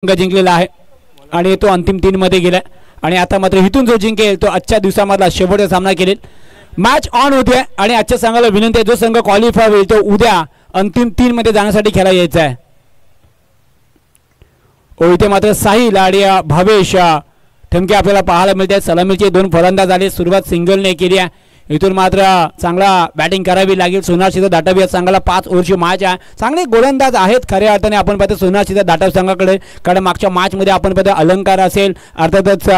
संघ जिंकलेला आहे आणि तो अंतिम 3 मध्ये गेला आणि आता मात्र इथून जो जिंकेल तो आजच्या दिवसामधला शेवटचा सामना करेल। मॅच ऑन होते आणि आजच्या संघाला विनंती आहे जो संघ क्वालिफाय होईल तो उद्या अंतिम 3 मध्ये जाण्यासाठी खेळायला यायचा आहे। इथे मात्र साहिल आणि भावेश ठमके आपल्याला पाहायला मिळतात। सलामीचे 2 फलंदाज आले, सुरुवात सिंगलने केली आहे। इथून मात्र चांगला बॅटिंग करावी लागेल। सोनार सिद्ध दाटावी संघाला 5 ओव्हरची मॅच आहे। चांगले गोलंदाज आहेत खऱ्या अर्थाने आपण पाहतो सोनार सिद्ध दाटावी संघाकडे, कारण मागच्या मॅच मध्ये आपण पाहतो अलंकार असेल अर्थातच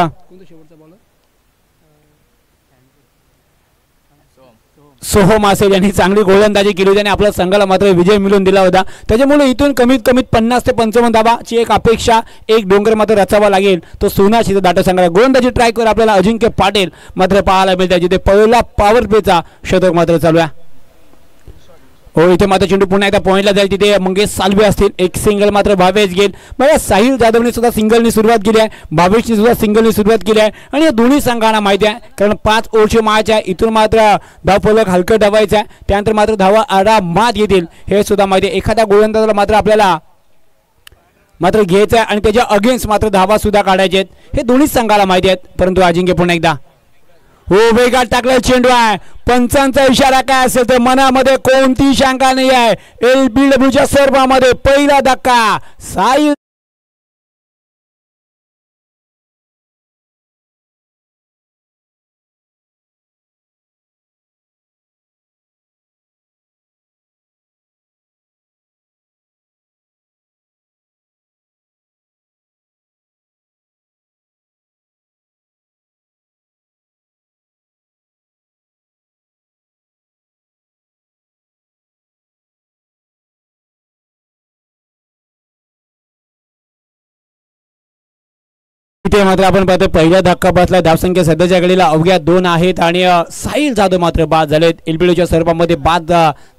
सोहम असेल यांनी चांगली गोलंदाजी केली होती आणि आपल्या संघाला मात्र विजय मिळवून दिला होता। त्याच्यामुळे इथून कमीत कमी 50 ते 55 धावाची एक अपेक्षा, एक डोंगर मात्र रचावा लागेल तो सोनार सिद्ध दाटा संघाला। गोलंदाजी ट्राय कर आपल्याला अजिंक्य पाटील मात्र पाहायला मिळते जिथे पहिला पॉवर प्लेचा शतक मात्र चालू आहे। इथे मात्र चेंडू पुन्हा एकदा पॉइंटला जाईल, तिथे मंगेश सालवे असतील। एक सिंगल मात्र भावेश गेल। बघा साहिल जाधवने सुद्धा सिंगलनी सुरुवात केली आहे, भावेशने सुद्धा सिंगलनी सुरुवात केली आहे आणि या दोन्ही संघांना माहिती आहे कारण 5 ओव्हरची मॅच आहे। इथून मात्र धावफलक हलकं ठेवायचं आहे, त्यानंतर मात्र धावा आरामात येतील हे सुद्धा माहिती आहे। एखाद्या गोलंदाजाला मात्र आपल्याला मात्र घ्यायचं आहे आणि त्याच्या अगेन्स्ट मात्र धावा सुद्धा काढायचे आहेत हे दोन्ही संघाला माहिती आहेत। परंतु अजिंक्य पुन्हा एकदा वेगात टाकला चेंडू आहे। पंचांचा इशारा काय असेल तर मनामध्ये कोणती शंका नाही आहे। एलबीडब्ल्यूच्या सर्वामध्ये पहिला धक्का साहिल इथे मात्र आपण पाहतो पहिला धक्का बसला। धावसंख्या सध्याच्या घडीला अवघ्या 2 आहेत आणि साहिल जाधव मात्र बाद झालेत, एलबीडब्ल्यूच्या सर्वामध्ये बाद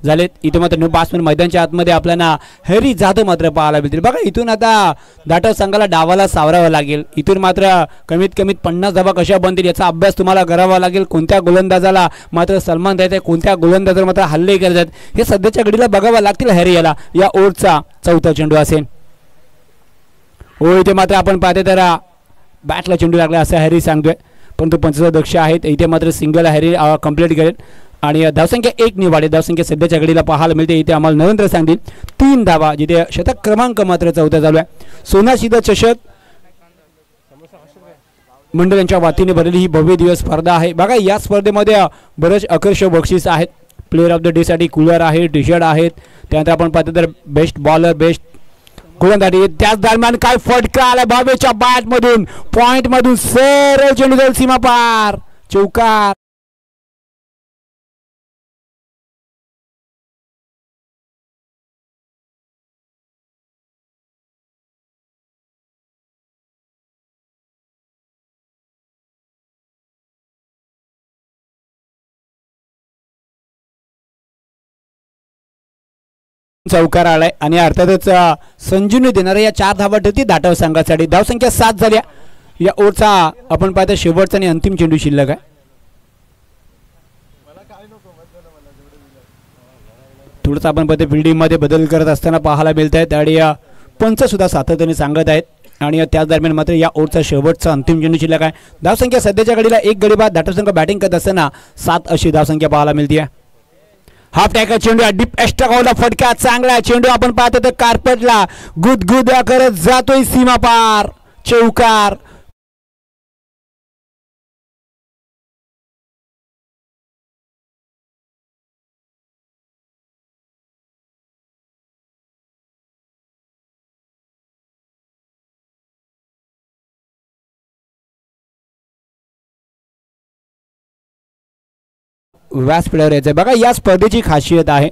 झालेत। इथे मात्र नो बॅट्समन मैदानाच्या आतमध्ये आपल्याला हरी जाधव मात्र पाहायला मिळतील। बघा इथून आता दाटा संघाला डावाला सावरावं लागेल। इथून मात्र कमीत कमी 50 धावा कशा बनतील याचा अभ्यास तुम्हाला करावा लागेल। कोणत्या गोलंदाजाला मात्र सन्मान द्यायचा, कोणत्या गोलंदाजाला मात्र हल्ले करायचे हे सध्याच्या घडीला बघावं लागतील हरी याला। या ओव्हरचा चौथा चेंडू असेल। इथे मात्र आपण पाहते तर बॅटला चेंडू लागला असं हॅरी सांगतोय, परंतु 25 दक्ष आहेत। इथे मात्र सिंगल हॅरी कंप्लीट करेल आणि धावसंख्या 1 निवाडे। धावसंख्या सध्याच्या घडीला पाहायला मिळते। इथे आम्हाला नरेंद्र सांगतील 3 धावा, जिथे शतक क्रमांक मात्र 4था चालू आहे। सोनार सिद्ध चषक मंडळ यांच्या वतीने भरलेली ही भव्य दिवस स्पर्धा आहे। बघा या स्पर्धेमध्ये बरेच आकर्षक बक्षीस आहेत। प्लेअर ऑफ द डे साठी कूलर आहे, टी शर्ट आहेत। त्यानंतर आपण पाहतो तर बेस्ट बॉलर, बेस्ट गोलंदाजी। त्याच दरम्यान काय फटका आला भावेच्या बॅट मधून, पॉइंट मधून सरळ चेंडू जाईल सीमा पार, चौकार। चौकार आलाय आणि अर्थातच संजीवनी देणाऱ्या या 4 धावा ठरती दाटाव संघासाठी। धावसंख्या 7 झाल्या। या ओव्हरचा आपण पाहतो शेवटचा आणि अंतिम चेंडू शिल्लक आहे। थोडंसं आपण पाहतो फिल्डिंग मध्ये बदल करत असताना पाहायला मिळत आहेत आणि पंच सुद्धा सातत्याने सांगत आहेत आणि त्याच दरम्यान मात्र या ओव्हरचा शेवटचा अंतिम चेंडू शिल्लक आहे। धावसंख्या सध्याच्या घडीला 1 गडी बाद। दाटाव संघ बॅटिंग करत असताना 7 अशी धावसंख्या पाहायला मिळते आहे। हाफ टॅकल चेंडू डीप एक्स्ट्रा फटका चांगला चेंडू आपण पाहतो तर कार्पेटला गुदगुद्या करत जातोय सीमा पार, चौकार। व्यास प्लेअर यायचं बघा या स्पर्धेची खासियत आहे।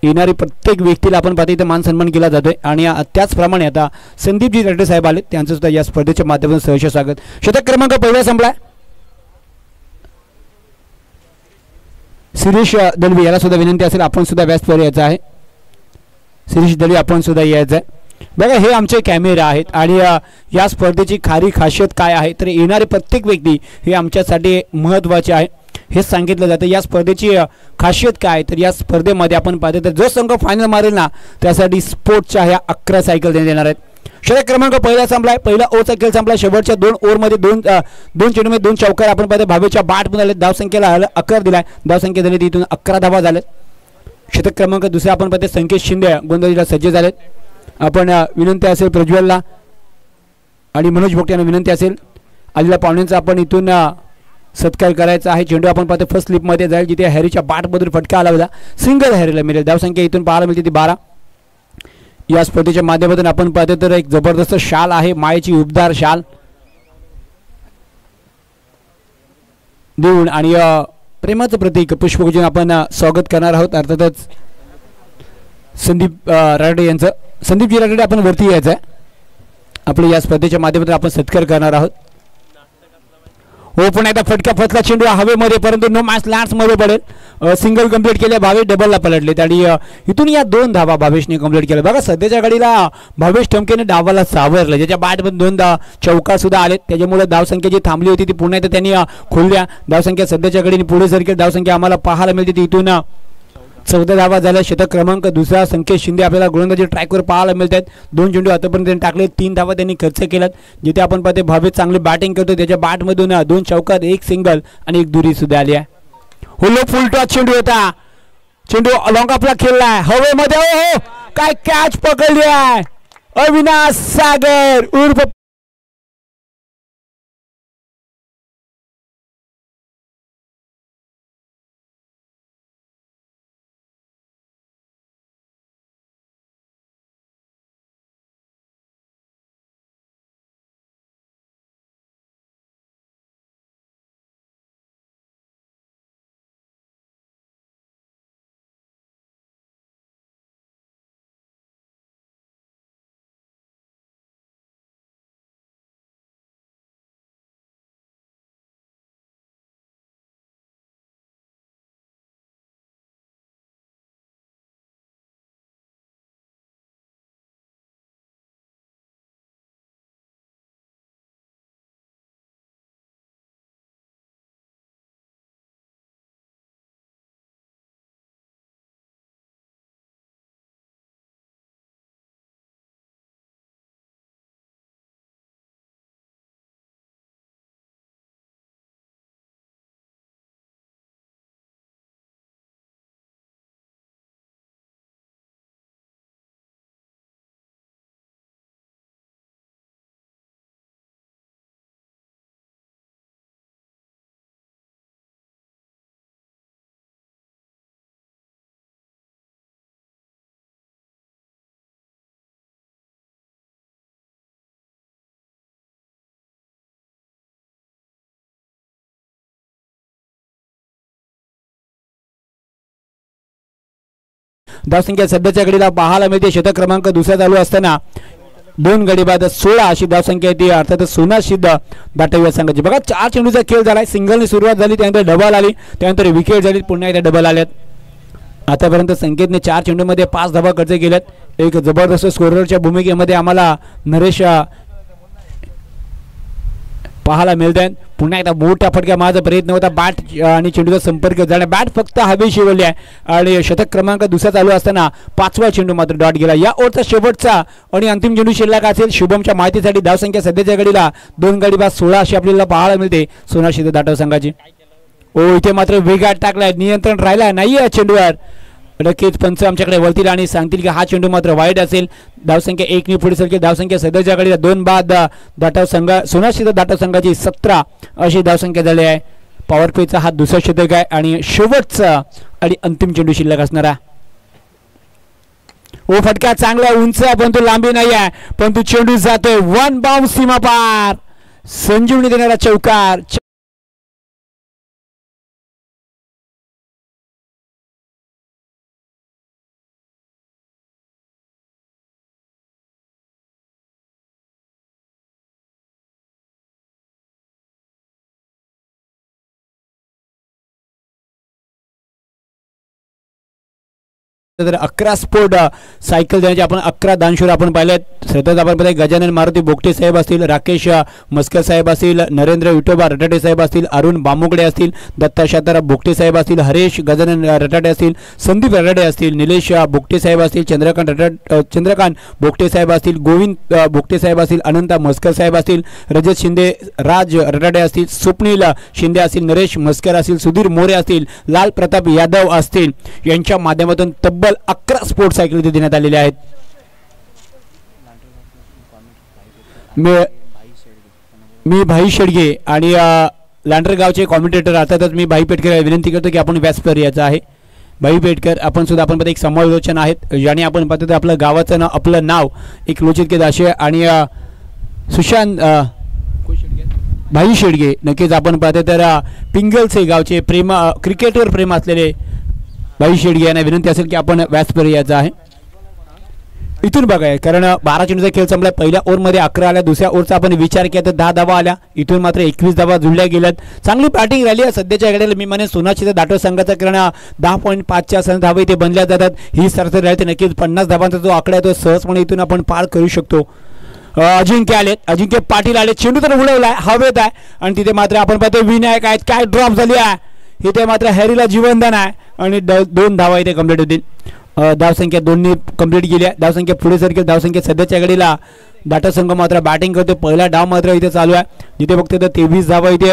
येणारी प्रत्येक व्यक्तीला आपण पाहतो इथे मान सन्मान केला जातोय आणि त्याचप्रमाणे आता संदीपजी रेड्डी साहेब आले, त्यांचं सुद्धा या स्पर्धेच्या माध्यमातून सहर्ष स्वागत। शतक क्रमांक पहिला संपलाय। शिरीष दलवी याला सुद्धा विनंती असेल आपण सुद्धा व्यास प्लेअर यायचं आहे। शिरीष दलवी आपण सुद्धा यायचं आहे। बघा हे आमचे कॅमेरा आहेत आणि या स्पर्धेची खरी खासियत काय आहे तर येणारे प्रत्येक व्यक्ती हे आमच्यासाठी महत्त्वाचे आहे हे सांगितलं जातं। या स्पर्धेची खासियत काय तर या स्पर्धेमध्ये आपण पाहतो तर जो संघ फायनल मारेल ना त्यासाठी स्पोर्ट्सच्या ह्या 11 सायकल देण्यात येणार आहेत। षटक क्रमांक पहिला संपलाय, पहिला ओव्हरचा खेळ संपला. शेवटच्या 2 ओव्हरमध्ये दोन चेंडूमध्ये 2 चौकार आपण पाहतो. भावेच्या बाट पण आले, धावसंख्येला 11 दिलाय, धावसंख्या झाली तिथून 11 धावा झाले. षटक क्रमांक दुसरा आपण पाहतो संकेत शिंदे गोलंदाजीला सज्ज झालेत. आपण विनंती असेल प्रज्वलला आणि मनोज भोगटे यांना विनंती असेल आलेल्या पाहुण्यांचा आपण इथून सत्कार करायचा आहे. चेंडू आपण पाहतो फर्स्ट स्लिपमध्ये जाईल, जिथे हॅरीच्या बॅटमधून फटका आला होता, सिंगल हॅरीला मिळेल. धावसंख्या इथून पाहायला मिळते ती 12. या स्पर्धेच्या माध्यमातून आपण पाहतो तर एक जबरदस्त शाल आहे, मायेची उबदार शाल देऊन आणि प्रेमाचं प्रतीक पुष्पगुच्छ आपण स्वागत करणार आहोत. अर्थातच संदीप राठोड यांचं. संदीपजी राठोड आपण वरती यायचं आहे, आपल्या या स्पर्धेच्या माध्यमातून आपण सत्कार करणार आहोत. हो पुन्हा एकदा फटका फसला, चेंडू हवेमध्ये, परंतु नो मॅच लँड्स मध्ये पडेल. सिंगल कंप्लीट केले, भावेश डबलला पलटलेत आणि इथून या 2 धावा भावेशने कंप्लीट केल्या. बघा सध्याच्या घडीला भावेश ठमकेने डावाला सावरलं, ज्याच्या बॅटमध्ये 2 चौकार सुद्धा आलेत, त्याच्यामुळे धावसंख्या जी थांबली होती ती पुन्हा एकदा त्यांनी खोलल्या. धावसंख्या सध्याच्या घडीने पुढे सरकेल, धावसंख्या आम्हाला पाहायला मिळते ती इथून 14 धावा झाल्या. षटक क्रमांक दुसरा संकेत शिंदे आपल्याला गोलंदाजी ट्रॅकवर पाहायला मिळतात. 2 चेंडू आतापर्यंत त्यांनी टाकले, 3 धावा त्यांनी खर्च केल्यात. जिथे आपण पाहतो भावेश चांगली बॅटिंग करतो, त्याच्या बॅटमधून 2 चौकार, 1 सिंगल आणि 1 दुरी सुद्धा आली आहे. हुलो फुल टॉस चेंडू होता, चेंडू लॉंग आपला खेळलाय हवेमध्ये. हो काय कॅच पकडली आहे, अविनाश सागर उर्फ धावसंख्या सध्याच्या घडीला पाहायला मिळते. षटक क्रमांक दुसरा चालू असताना 2 गडी बाद 16 अशी धावसंख्या येते. अर्थात सोना सिद्ध दाटव्या संघाची. बघा 4 चेंडूचा खेळ झालाय, सिंगलने सुरुवात झाली, त्यानंतर डबल आली, त्यानंतर विकेट झाली, पुन्हा एकदा डबल आल्यात. आतापर्यंत संकेतने 4 चेंडूमध्ये 5 धावा खर्च केल्यात. एक जबरदस्त स्कोररच्या भूमिकेमध्ये आम्हाला नरेश पाहायला मिळत आहेत. पुन्हा एकदा मोठा फटका मारण्याचा प्रयत्न होता, बॅट आणि चेंडूचा संपर्क झाला, बॅट फक्त हवेशी वळली आहे आणि षटक क्रमांक दुसरा चालू असताना 5वा चेंडू मात्र डॉट गेला. या ओव्हरचा शेवटचा आणि अंतिम चेंडू शिल्लक असेल. शुभमच्या माहितीसाठी धावसंख्या सध्याच्या घडीला 2 गडी बाद 16 अशी आपल्याला पाहायला मिळते सोना सिद्ध दाटव संघाची. ओ इथे मात्र वेगात टाकलाय, नियंत्रण राहिला नाही या चेंडूवर. नक्कीच पंच आमच्याकडे वळतील आणि सांगतील की हा चेंडू मात्र वाईट असेल. धावसंख्या 1 ने पुढे सरकेल. धावसंख्या सध्याच्या घडीला 2 बाद दाटव संघ सोना सिद्ध दाटव संघाची 17 अशी धावसंख्या झाली आहे. पॉवर प्लेचा हा दुसरा षटक आहे आणि शेवटचा आणि अंतिम चेंडू शिल्लक असणारा. ओ फटका चांगला उंच आहे, परंतु लांबी नाही आहे, परंतु चेंडू जातोय 1 बाउंस सीमा पार, संजीवनी देणारा चौकार. तर 11 स्पोर्ट सायकल देण्याचे आपण 11 दानशूर आपण पाहिलेत. सतत आपण पाहिजे गजानन मारुती बोगटे साहेब असतील, राकेश मस्कर साहेब असतील, नरेंद्र विठोबा रटाटे साहेब असतील, अरुण बामुगडे असतील, दत्ता शातारा बोगटे साहेब असतील, हरेश गजानन रटाटे असतील, संदीप रटाटे असतील, निलेश बोगटे साहेब असतील, चंद्रकांत बोगटे साहेब असतील, गोविंद बोगटे साहेब असतील, अनंत मस्कर साहेब असतील, रजत शिंदे राज रटाटे असतील, स्वप्नील शिंदे असतील, नरेश मस्कर असतील, सुधीर मोरे असतील, लाल प्रताप यादव असतील, यांच्या माध्यमातून तब्बल 11 स्पोर्ट्स सायकल इथे देण्यात आलेले आहेत. मी भाई शेडगे आणि लांडरगावचे कॉमेंटेटर अर्थातच मी भाई पेटकर विनंती करतो की आपण व्यासपीठावर यायचं आहे. भाई पेटकर आपण सुद्धा आपण एक समालोचन आहेत ज्याने आपण पाहतो आपलं गावाचं नाव आपलं नाव एक लोचित दाशे आणि सुशांत भाई शेडगे नक्कीच आपण पाहतो तर पिंगलचे गावचे प्रेम क्रिकेटवर प्रेम असलेले भाई शेडगे यांना विनंती असेल की आपण व्यासपीठावर यायचं आहे. इथून बघाय कारण 12 चेंडूचा खेळ संपला. पहिल्या ओव्हरमध्ये 11 आल्या, दुसऱ्या ओव्हरचा आपण विचार केला तर 10 धावा आल्या. इथून मात्र 21 धावा जुळल्या गेल्यात. चांगली बॅटिंग राहिली आहे सध्याच्या घडीला. मी म्हणेन सोनाक्षीचा दाटो संघाचा कारण 10.5च्या धावा इथे बनल्या जातात. ही सरासरी राहिली तर नक्कीच 50 धावांचा जो आकडा आहे तो सहजपणे इथून आपण पार करू शकतो. अजिंक्य आलेत, अजिंक्य पाटील आले, चेंडू तर उडवलाय हवेत आहे आणि तिथे मात्र आपण पाहतो विनायक आहेत काय ड्रॉप झाली आहे. इथे मात्र हॅरीला जीवनदान आहे आणि 2 धावा इथे कंप्लीट होतील. धावसंख्या 2 कंप्लीट केल्या. धावसंख्या पुढे सरकेल. धावसंख्या सध्याच्या घडीला दाटा संघ मात्र बॅटिंग करतो. पहिला डाव मात्र इथे चालू आहे जिथे फक्त 23 धावा इथे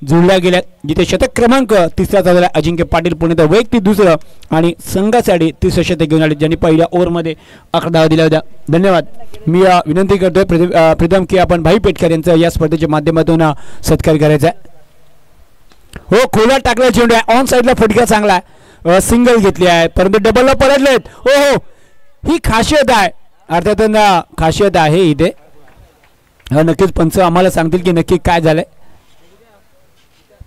जुळल्या गेल्या. जिथे शतक क्रमांक 3रा चालला अजिंक्य पाटील पुणे वैयक्तिक दुसरं आणि संघासाठी 3रं शतक घेऊन आले ज्यांनी पहिल्या ओव्हरमध्ये 11 धावा दिल्या होत्या. धन्यवाद. मी विनंती करतोय प्रीतम की आपण भाई पेटकर यांचं या स्पर्धेच्या माध्यमातून सत्कार करायचा आहे. हो खोलात टाकला चेंडू आहे. ऑन साईडला फटका चांगला आहे. सिंगल घेतली आहे परंतु डबलला पडलेत. हो हो ही खासियत आहे अर्थात खासियत आहे इथे. नक्कीच पंच आम्हाला सांगतील की नक्की काय झालंय.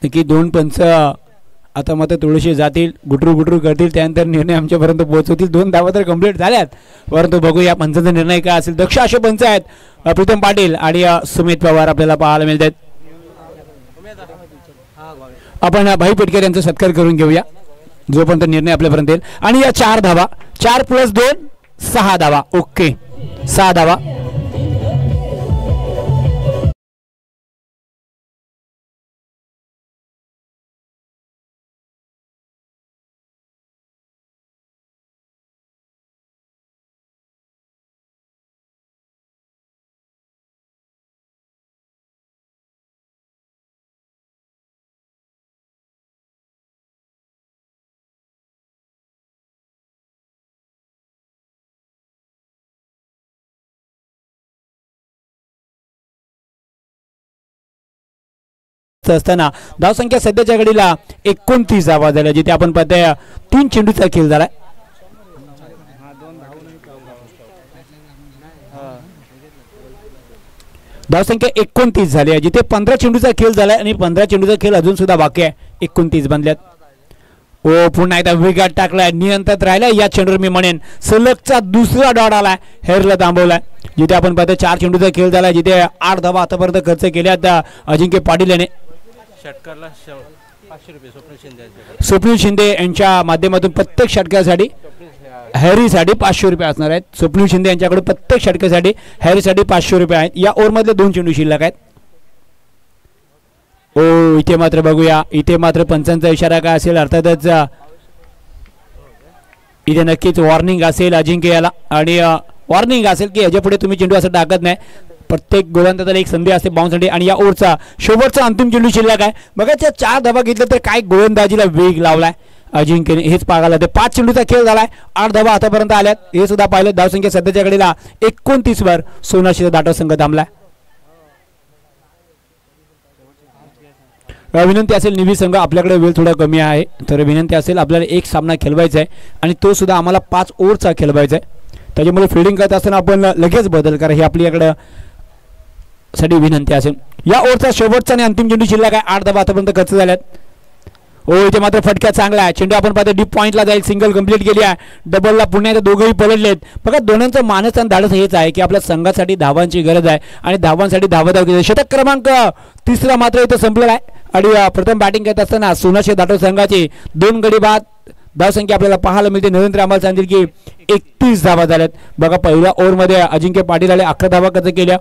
नक्की 2 पंच आता मात्र थोडेसे जातील गुटरू करतील त्यानंतर निर्णय आमच्यापर्यंत पोहोचवतील. 2 धावा तर कंप्लीट झाल्यात परंतु बघूया पंचांचा निर्णय काय असेल. दक्ष असे पंच आहेत प्रीतम पाटील आणि सुमित पवार आपल्याला पाहायला मिळतात. आपण भाई पेटकर यांचा सत्कार करून घेऊया जोपर्यंत निर्णय आपल्यापर्यंत येईल. आणि या 4 धावा 4 + 2 6 धावा. ओके 6 धावा. असताना धावसंख्या सध्याच्या घडीला 29 धावा झाल्या जिथे आपण पाहतोय 3 चेंडूचा खेळ झालाय. धावसंख्या 29 झाली आहे जिथे 15 चेंडूचा खेळ झालाय आणि 15 चेंडूचा खेळ अजून सुद्धा बाकी आहे. 29 बनल्यात. ओ पुन्हा एकदा विकेट टाकलाय नियंत्रित राहिलाय या चेंडूवर. मी म्हणेन सलगचा दुसरा डॉट आलाय. हेरला थांबवलाय जिथे आपण पाहतो 4 चेंडूचा खेळ झालाय जिथे 8 धावा आतापर्यंत खर्च केल्यात अजिंक्य पाटील याने. स्वप्नील शिंदे यांच्या माध्यमातून प्रत्येक षटकासाठी हॅरीसाठी 500 रुपये असणार आहेत. स्वप्नील शिंदे यांच्याकडे प्रत्येक षटकासाठी हॅरीसाठी 500 रुपये आहेत. या ओव्हरमधले 2 चेंडू शिल्लक आहेत. ओ इथे मात्र बघूया इथे मात्र पंचांचा इशारा काय असेल. अर्थातच इथे नक्कीच वॉर्निंग असेल अजिंक्य याला आणि वॉर्निंग असेल की याच्या पुढे तुम्ही चेंडू असं टाकत नाही. प्रत्येक गोलंदाजाला एक संधी असते बाउन्ससाठी आणि या ओव्हरचा शेवटचा अंतिम चेंडू शिल्लक आहे. बघा त्या 4 धावा घेतल्या तर काय गोलंदाजीला वेग लावलाय अजिंक्यने हेच पाहायला. 5 चेंडूचा खेळ झालाय. 8 धावा आतापर्यंत आल्यात हे सुद्धा पाहिलं. धावसंख्या सध्याच्या घडीला 29 वर सोनाक्षीचा दाटो संघ थांबलाय. विनंती असेल निवी संघ आपल्याकडे वेळ थोडा कमी आहे तर विनंती असेल आपल्याला एक सामना खेळवायचा आहे आणि तो सुद्धा आम्हाला 5 ओव्हरचा खेळवायचा आहे. त्याच्यामुळे फिल्डिंग करत असताना आपण लगेच बदल करा ही आपल्याकडे साठी विनंती असेल. या ओव्हरचा शेवटचा आणि अंतिम चेंडू शिल्लक आहे. 8 धावा आतापर्यंत खर्च झाल्यात. ओ इथे मात्र फटका चांगला आहे. चेंडू आपण पाहतो डीप पॉईंटला जाईल. सिंगल कंप्लीट केली आहे. डबलला पुन्हा एकदा दोघंही पलटलेत. बघा दोघांचं मानस आणि धाडस हेच आहे की आपल्या संघासाठी धावांची गरज आहे आणि धावांसाठी धावा घेतली. षटक क्रमांक 3रा मात्र इथं संपलेला आहे आणि प्रथम बॅटिंग करत असताना सोनाक्षी दाटो संघाची 2 गडी बाद धावसंख्या आपल्याला पाहायला मिळते. नरेंद्र आम्हाला सांगतील की 31 धावा झाल्यात. बघा पहिल्या ओव्हरमध्ये अजिंक्य पाटील आले, 11 धावा खर्च केल्या.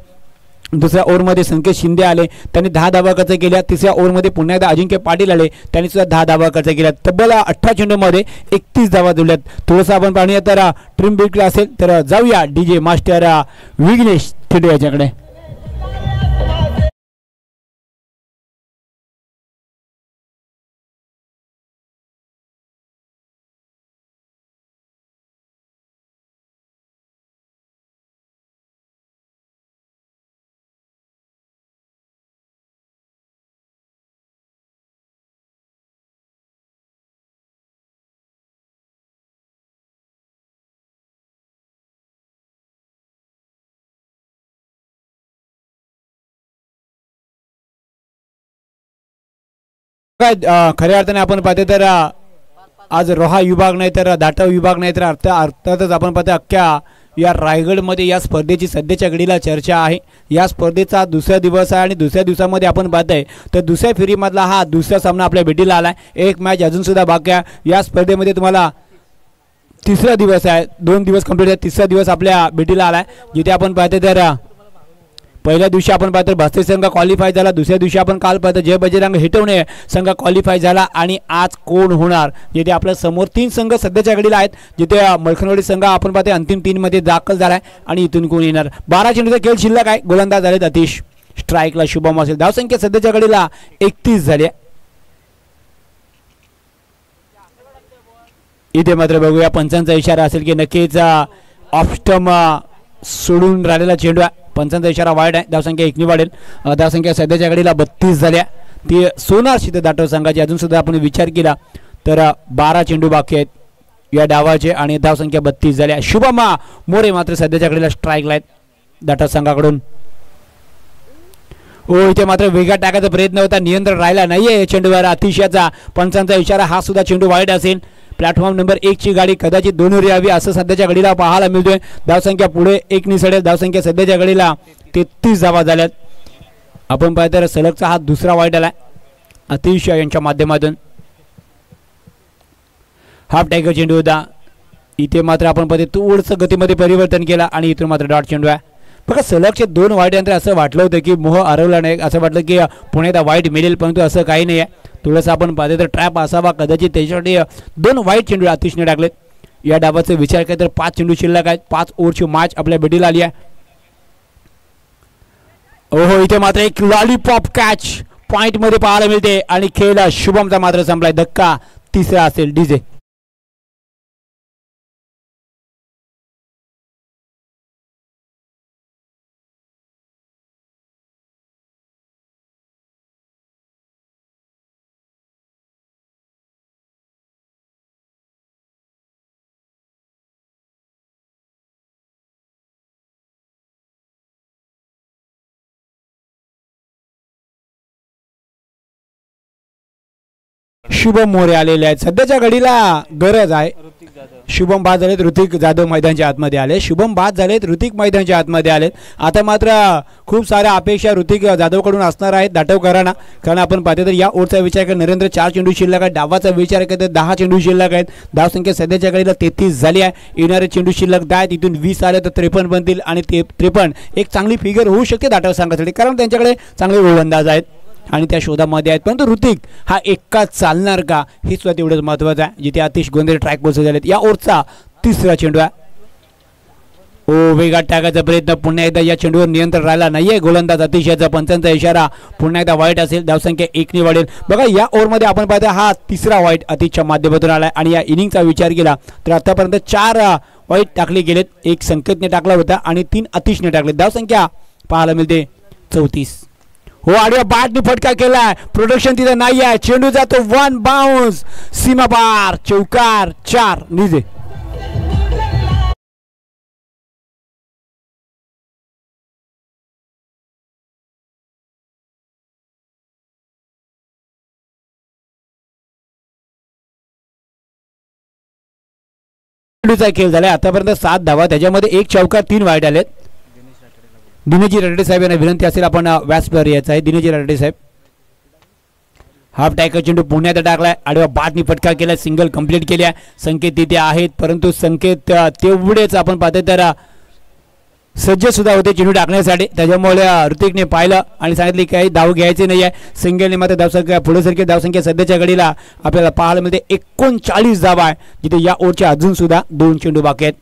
दुसऱ्या ओव्हरमध्ये संकेत शिंदे आले, त्यांनी 10 धावा खर्च केल्या. तिसऱ्या ओव्हरमध्ये पुन्हा एकदा अजिंक्य पाटील आले, त्यांनी सुद्धा 10 धावा खर्च केल्या. तब्बल 18 चेंडूमध्ये 31 धावा दिल्यात. थोडंसं आपण पाहूया तर ट्रिम बिल्ड असेल तर जाऊया डीजे मास्टर विघ्नेश थिटे याच्याकडे. खऱ्या अर्थाने आपण पाहतो तर आज रोहा विभाग नाही तर दाटव विभाग नाही तर अर्थातच आपण पाहतो अख्ख्या या रायगडमध्ये या स्पर्धेची सध्याच्या घडीला चर्चा आहे. या स्पर्धेचा दुसरा दिवस आहे आणि दुसऱ्या दिवसामध्ये आपण पाहतोय तर दुसऱ्या फेरीमधला हा दुसरा सामना आपल्या भेटीला आला आहे. एक मॅच अजूनसुद्धा बाकी आहे. या स्पर्धेमध्ये तुम्हाला तिसरा दिवस आहे, 2 दिवस कंप्लीट आहे, तिसरा दिवस आपल्या भेटीला आला आहे. जिथे आपण पाहतो तर पहिल्या दिवशी आपण पाहतो भास्कर संघ क्वालिफाय झाला. दुसऱ्या दिवशी आपण काल पाहतो जय बजरंग हेटवणे संघ क्वालिफाय झाला. आणि आज कोण होणार, जिथे आपल्या समोर 3 संघ सध्याच्या घडीला आहेत. जिथे मलखनवाडी संघ आपण पाहतो अंतिम 3 मध्ये दाखल झालाय आणि इथून कोण येणार. 12 चेंडूचा खेळ शिल्लक आहे. गोलंदाज झालेत अतिश, स्ट्राईकला शुभम असेल. धावसंख्या सध्याच्या घडीला 31 झाली. इथे मात्र बघूया पंचांचा इशारा असेल की नक्कीच ऑफ स्टंप सोडून राहिलेला चेंडू आहे. पंचांचा इशारा वाईट आहे. धावसंख्या 1 वाढेल. धावसंख्या सध्याच्या घडीला 32 झाल्या. ती सोनार शिते दाटव संघाची. अजून सुद्धा आपण विचार केला तर 12 चेंडू बाकी आहेत या डावाचे आणि धावसंख्या 32 झाल्या. शुभम मोरे मात्र सध्याच्या घडीला स्ट्राईकला आहेत दाटव संघाकडून. इथे मात्र वेगात टाकायचा प्रयत्न होता, नियंत्रण राहिला नाहीये चेंडूवर. अतिशयाचा पंचांचा इशारा, हा सुद्धा चेंडू वाईट असेल. प्लॅटफॉर्म नंबर 1 ची गाडी कदाचित 2 वर यावी असं सध्याच्या घडीला पाहायला मिळतोय. धावसंख्या पुढे 1 निसडेल. धावसंख्या सध्याच्या घडीला 33 धावा झाल्यात. आपण पाहतो तर सलगचा हा दुसरा वाईट आला अतिशय यांच्या माध्यमातून. हाफ टायगर चेंडू होता. इथे मात्र आपण पाहतो थोडंसं गतीमध्ये परिवर्तन केला आणि इथून मात्र डॉट चेंडू आहे. बघा सलगचे 2 वाईट नंतर असं वाटलं होतं की मोह हरवला नाही, असं वाटलं की पुण्यात वाईट मिळेल, परंतु असं काही नाही आहे. थोडंसं आपण पाहतो तर ट्रॅप असावा कदाचित, त्याच्यासाठी 2 वाईट चेंडू अतिशने टाकलेत. या डावाचा विचार केला तर 5 चेंडू शिल्लक आहेत. 5 ओव्हरची मॅच आपल्या भेटीला आली आहे. इथे मात्र एक लॉलीपॉप कॅच पॉइंट मध्ये पाहायला मिळते आणि खेळ शुभमचा मात्र संपलाय. धक्का तिसरा असेल डीजे. शुभम मोरे आलेले आहेत. सध्याच्या घडीला गरज आहे. शुभम बाद झालेत, ऋतिक जाधव मैदानच्या आतमध्ये आले. शुभम बाद झालेत, ऋतिक मैदानच्या आतमध्ये आलेत. आता मात्र खूप साऱ्या अपेक्षा ऋतिक जाधवकडून असणार आहेत दाटवकरांना. कारण आपण पाहतो तर या ओव्हरचा विचार केला नरेंद्र 4 चेंडू शिल्लक आहेत. डावाचा विचार केला तर 10 चेंडू शिल्लक आहेत. धावसंख्या सध्याच्या घडीला 33 झाली आहे. येणारे चेंडू शिल्लक 10 आहेत. इथून 20 आले तर 53 बनतील आणि 53 एक चांगली फिगर होऊ शकते दाटव संघासाठी, कारण त्यांच्याकडे चांगले गोलंदाज आहेत आणि त्या शोधामध्ये आहेत. परंतु ऋतिक हा एकाच चालणार का हे सुद्धा तेवढंच महत्त्वाचं आहे. जिथे अतिश गोंधळे ट्रॅक बसू झालेत. या ओव्हरचा तिसरा चेंडू आहे. वेगात टाकायचा प्रयत्न, पुन्हा एकदा या चेंडूवर नियंत्रण राहिला नाहीये. गोलंदाज अतिशयाचा पंचांचा इशारा पुन्हा एकदा वाईट असेल. धावसंख्या 1 वाढेल. बघा या ओव्हरमध्ये आपण पाहतो हा तिसरा वाईट अतिशच्या माध्यमातून आलाय आणि या इनिंगचा विचार केला तर आतापर्यंत 4 वाईट टाकले गेलेत. 1 संकेतने टाकला होता आणि 3 अतिशने टाकले. धावसंख्या पाहायला मिळते 34. आडिया बॅटने फटका केलाय. प्रोडक्शन तिथे नाही आहे. चेंडू जातो 1 बाउन्स सीमा पार. चौकार 4 निजे. चेंडूचा खेळ झालाय. आतापर्यंत 7 धावा, त्याच्यामध्ये 1 चौकार 3 वाईट आलेत. दिनेजी राठोडे साहेब यांना विनंती असेल आपण व्यासपीठावर यायचं आहे. दिनेजी राठोडे साहेब हाफ टॅकल चेंडू पुण्यात टाकलाय, आडव्या बाटनी फटका केला, सिंगल कंप्लीट केल्या. संकेत तिथे आहेत परंतु संकेत तेवढेच आपण पाहतोय तर सज्ज सुद्धा होते चेंडू टाकण्यासाठी. त्याच्यामुळे ऋतिकने पाहिलं आणि सांगितले काही धाव घ्यायचे नाही आहे. सिंगलने मात्र धावसंख्या पुढे सारखी धावसंख्या सध्याच्या घडीला आपल्याला पाहायला मिळते 39 धावा आहे, जिथे या ओव्हरच्या अजून सुद्धा 2 चेंडू बाकी आहेत.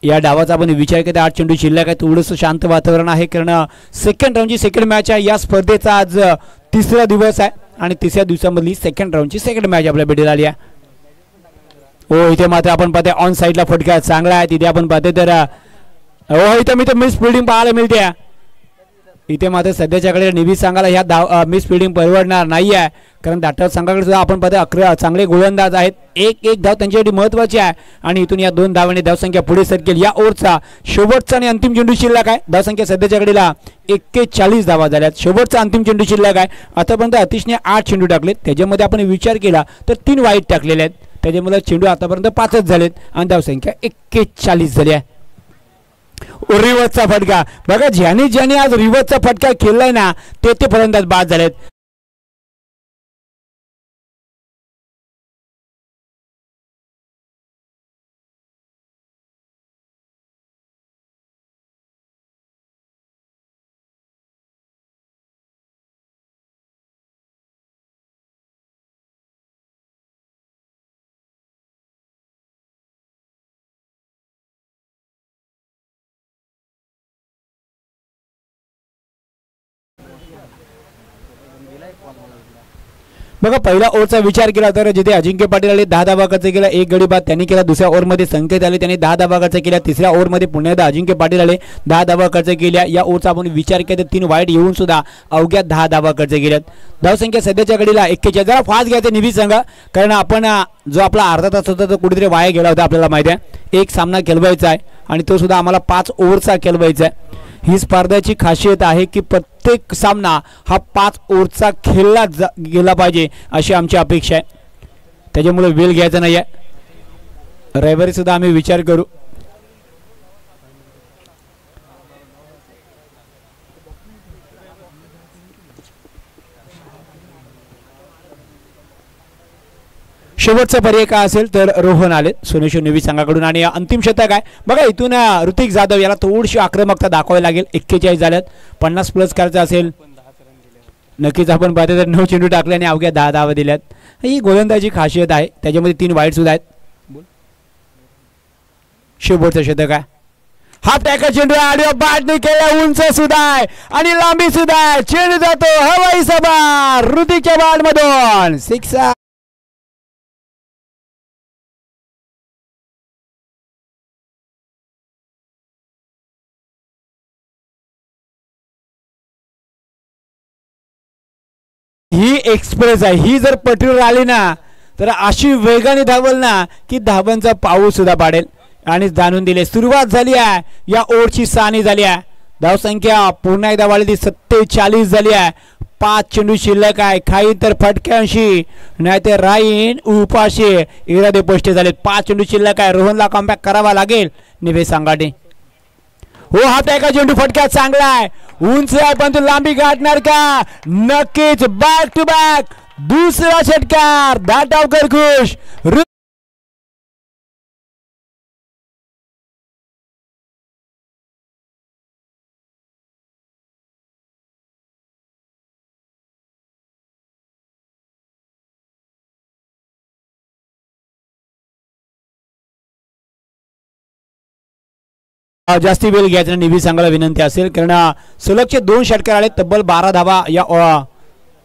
या डावाचा आपण विचार केला 8 चेंडू शिल्लक आहे. थोडंसं शांत वातावरण आहे कारण सेकंड राऊंडची सेकंड मॅच आहे. या स्पर्धेचा आज तिसरा दिवस आहे आणि तिसऱ्या दिवसामधली सेकंड राऊंडची सेकंड मॅच आपल्या भेटीला आली आहे. हो इथे मात्र आपण पाहतोय ऑन साईडला फटका चांगला आहे. तिथे आपण पाहतोय तर हो इथं मी तर मिस फिल्डिंग पाहायला मिळते. इथे मात्र सध्याच्याकडे निवी संघाला ह्या मिस फिल्डिंग परवडणार नाही आहे कारण दाटव संघाकडे सुद्धा आपण पाहतोय 11 चांगले गोलंदाज आहेत. एक धाव त्यांच्यासाठी महत्वाची आहे आणि इथून या 2 धावांनी धावसंख्या पुढे सरकेल. या ओव्हरचा शेवटचा आणि अंतिम चेंडू शिल्लक आहे. धावसंख्या सध्याच्या घडीला 41 धावा झाल्यात. शेवटचा अंतिम चेंडू शिल्लक आहे. आतापर्यंत अतिशने 8 चेंडू टाकलेत, त्याच्यामध्ये आपण विचार केला तर 3 वाईट टाकलेले आहेत. त्याच्यामुळे चेंडू आतापर्यंत 5च झालेत आणि धावसंख्या 41 झाली आहे. रिवर्सचा फटका बघा, ज्याने आज रिवर्सचा फटका खेळलाय ना ते फलंदाज बाद झालेत. बघा पहिला ओव्हरचा विचार केला तर जिथे अजिंक्य पाटील आले 10 धावा खर्च केला, 1 गडी बाद त्यांनी केला. दुसऱ्या ओव्हरमध्ये संकेत आले, त्यांनी 10 धावा खर्च केल्या. तिसऱ्या ओव्हरमध्ये पुण्यात अजिंक्य पाटील आले, 10 धावा खर्च केल्या. या ओव्हरचा आपण विचार केला तर 3 वाईट येऊन सुद्धा अवघ्या 10 धावा खर्च केल्यात. धावसंख्या सध्याच्या घडीला 41. जरा फास्ट घ्यायचं निवी संघ कारण आपण जो आपला अर्धा तास होता तो कुठेतरी वाया गेला होता. आपल्याला माहिती आहे एक सामना खेळवायचा आहे आणि तो सुद्धा आम्हाला 5 ओव्हरचा खेळवायचा आहे. ही स्पर्धेची खासियत आहे की प्रत्येक सामना हा 5 ओव्हरचा खेळला गेला पाहिजे अशी आमची अपेक्षा आहे. त्याच्यामुळे वेळ घ्यायचा नाही आहे. रविवारी सुद्धा आम्ही विचार करू. शेवटचा पर्याय काय असेल तर रोहन आले सोनेश्वर नेवी संघाकडून आणि अंतिम शतक आहे. बघा इथून ऋतिक जाधव याला थोडीशी आक्रमकता दाखवावी लागेल. 41 झाल्यात, 50 प्लस करायचं असेल नक्कीच. आपण पाहतो तर 9 चेंडू टाकले आणि अवघ्या 10 धावा दिल्यात. ही गोलंदाजी खासियत आहे. त्याच्यामध्ये 3 वाईट सुद्धा आहेत. शेवटचं शतक आहे. हाफ टॅकल चेंडू आडव्या बॅटने केला, उंच सुद्धा आहे आणि लांबी सुद्धा आहे. चेंडू जातो हवाई सभा ऋतिकच्या बॅट मधून 6. ही एक्सप्रेस आहे. ही जर पटरीवर आली ना तर अशी वेगाने धावल ना की धावांचा पाऊस सुद्धा पाडेल आणि जाणून दिले. सुरुवात झाली आहे या ओव्हरची सानी झाली आहे. धावसंख्या पुन्हा एकदा वाढली 47 झाली आहे. 5 चेंडू शिल्लक आहे. काही तर फटक्यांशी नाहीतर राईन उपाशी इरादे पोष्टे झालेत. 5 चेंडू शिल्लक आहे. रोहनला कमबॅक करावा लागेल निवे सांगाटे. हो हा टॅकल चेंडू फटका चांगला आहे, उंच आहे पण तो लांबी गाठणार का? नक्कीच. बॅक टू बॅक दुसरा षटकार. दाटावकर खुश. जास्ती वेळ घ्यायचा निवी सांगायला विनंती असेल कारण सलगचे 2 षटकार आले. तब्बल 12 धावा या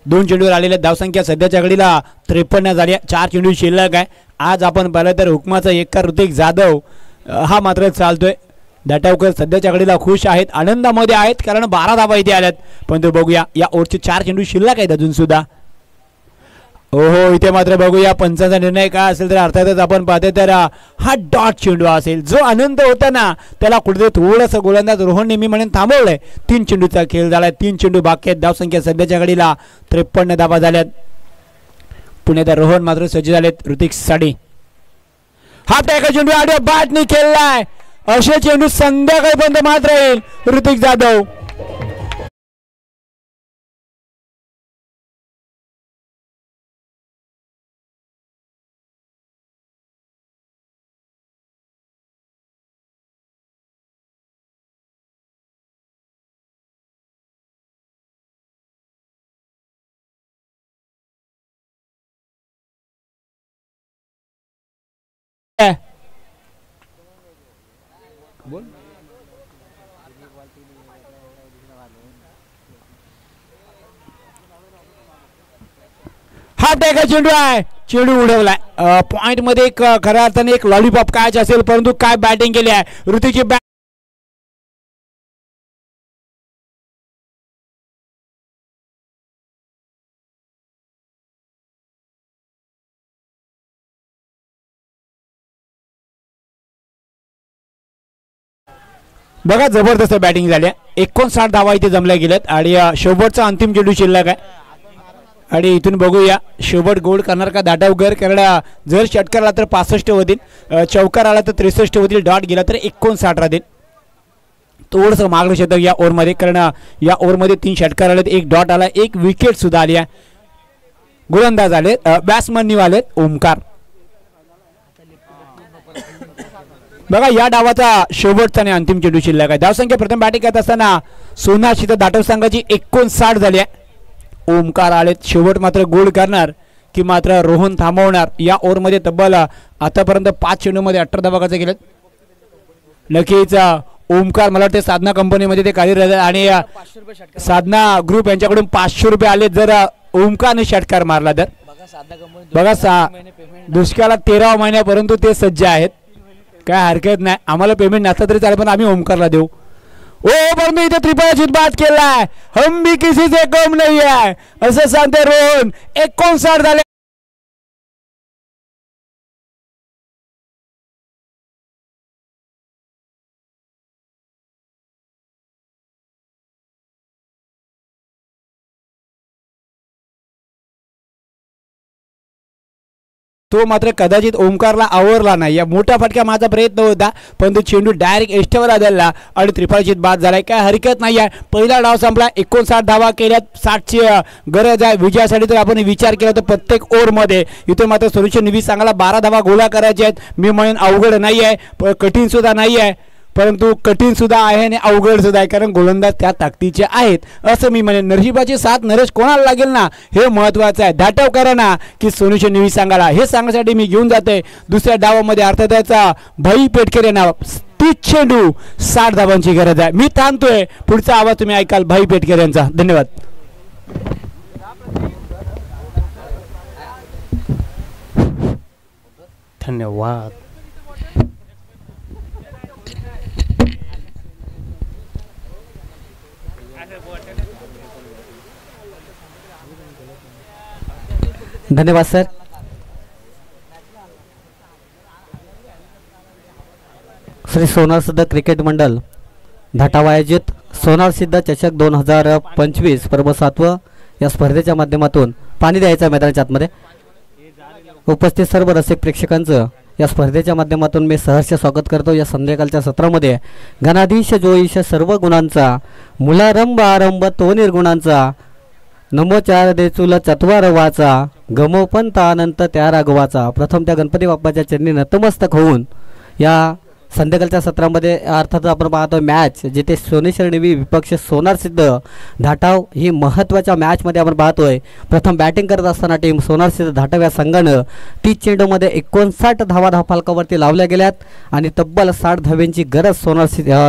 2 चेंडूवर आलेल्या. धावसंख्या सध्याच्या घडीला 53 झाली. 4 चेंडू शिल्लक आहे. आज आपण पाहिलं तर हुकमाचा एका ऋतिक जाधव हा मात्र चालतोय. दाटावकर सध्याच्या घडीला खुश आहेत, आनंदामध्ये आहेत कारण 12 धावा इथे आल्यात. पण तो बघूया या ओव्हरचे 4 चेंडू शिल्लक आहेत अजून सुद्धा. हो इथे मात्र बघूया पंचांचा निर्णय काय असेल तर अर्थातच आपण पाहतोय तर हा डॉट चेंडू असेल. जो आनंद होता ना त्याला कुठेतरी थोडंसं गोलंदाज रोहन नेहमी म्हणून थांबवलंय. 3 चेंडूचा खेळ झालाय. 3 चेंडू बाकी आहेत. धावसंख्या सध्याच्या घडीला 53 धावा झाल्यात. पुण्यात रोहन मात्र सज्ज झालेत ऋतिक साठी. हा टॅकल चेंडू आडव्या बॅटने खेळलाय. असे चेंडू संध्याकाळपर्यंत मात्र येईल ऋतिक जाधव. हाफ टॅकल चेंडू आहे, चेंडू उडवलाय पॉइंट मध्ये. खऱ्या अर्थाने एक लॉलीपॉप कॅच असेल, परंतु काय बॅटिंग केली आहे ऋतूची. बघा जबरदस्त बॅटिंग झाली. 59 धावा इथे जमल्या गेल्यात आणि शेवटचा अंतिम चेंडू शिल्लक आहे. आणि इथून बघूया शेवट गोल करणार का दाटावकर. कारण जर षटकार आला तर 65 होतील, चौकार आला तर 63 होतील, डॉट गेला तर 59 राहतील. थोडंसं मागलं शतक या ओव्हरमध्ये, कारण या ओव्हरमध्ये 3 षटकार आलेत, 1 डॉट आला, 1 विकेट सुद्धा आली आहे. गोलंदाज आले, बॅट्समन आलेत ओमकार. बघा या डावाचा शेवटचा आणि अंतिम चेंडू शिल्लक आहे. धावसंख्या प्रथम बॅटिंग करत असताना सोनाक्षी तर दाटव संघाची 59 झाली आहे. ओमकार आलेत, शेवट मात्र गोल करणार की मात्र रोहन थांबवणार. या ओव्हरमध्ये तब्बल आतापर्यंत 5 चेंडूमध्ये 18 धावा कसे गेलेत. नक्कीच ओमकार मला वाटते साधना कंपनीमध्ये ते कार्यरत आणि साधना ग्रुप यांच्याकडून 500 रुपये आले जर ओमकारने षटकार मारला तर. बघा दुष्काळात 13 महिन्या परंतु ते सज्ज आहेत, काय हरकत नाही. आम्हाला पेमेंट नसलं तरी चालेल पण आम्ही ओमकारला देऊ. ओ परंतु इथे त्रिफळाचीत बाद केलाय. हम भी किसी से कम नाही आहे असं सांगते रोहन. 59 झाले. तो मात्र कदाचित ओमकारला आवरला नाही. या मोठा फटका माझा प्रयत्न होता परंतु चेंडू डायरेक्ट एष्टेवर आदळला आणि त्रिफळाचीत बाद झालाय. काय हरकत नाही आहे. पहिला डाव संपला, 59 धावा केल्यात, 60ची गरज आहे विजयासाठी. तर आपण विचार केला तर प्रत्येक ओव्हरमध्ये इथे मात्र सोल्युशन निवी सांगायला 12 धावा गोळा करायचे आहेत. मी म्हणेन अवघड नाही आहे, कठीण सुद्धा नाही आहे, परंतु कठीण सुद्धा आहे आणि अवघड सुद्धा आहे, कारण गोलंदाज त्या ताकदीचे आहेत असं मी म्हणेन. नशिबाची साथ नरेश कोणाला लागेल ना हे महत्त्वाचं आहे. दाटवकरांना की सोल्युशन निवी सांगायला हे सांगण्यासाठी मी घेऊन जाते दुसऱ्या डावामध्ये अर्थातचा भाई पेटकर नाव. 30 चेंडू 60 धावांची गरज आहे. मी थांबतोय, पुढचा आवाज तुम्ही ऐकाल भाई पेटकर यांचा. धन्यवाद. धन्यवाद. धन्यवाद सर. श्री सोनार सिद्ध क्रिकेट मंडळ धाटाव आयोजित सोनार सिद्ध चषक 2025 पर्व 7 या स्पर्धेच्या माध्यमातून पाणी द्यायचं मैदानाच्या आतमध्ये उपस्थित सर्व रसिक प्रेक्षकांचं या स्पर्धेच्या माध्यमातून मी सहर्ष स्वागत करतो. या संध्याकाळच्या सत्रामध्ये गणाधीश जोईश सर्व गुणांचा मुलारंभ आरंभ तो निर्गुणांचा नमोचार देचुल चत्वार वाचा गमोपंत अनंत त्या राघवाचा. प्रथम त्या गणपती बाप्पाच्या चरणी नतमस्तक होऊन या संध्याकाळच्या सत्रामध्ये अर्थात आपण पाहतो मॅच जिथे सोनेश्वर निवी विपक्ष सोनार सिद्ध धाटाव ही महत्त्वाच्या मॅचमध्ये आपण पाहतोय. प्रथम बॅटिंग करत असताना टीम सोनार सिद्ध धाटाव या संघानं 30 चेंडूमध्ये 59 धावा धावफलकावरती लावल्या गेल्यात आणि तब्बल 60 धाव्यांची गरज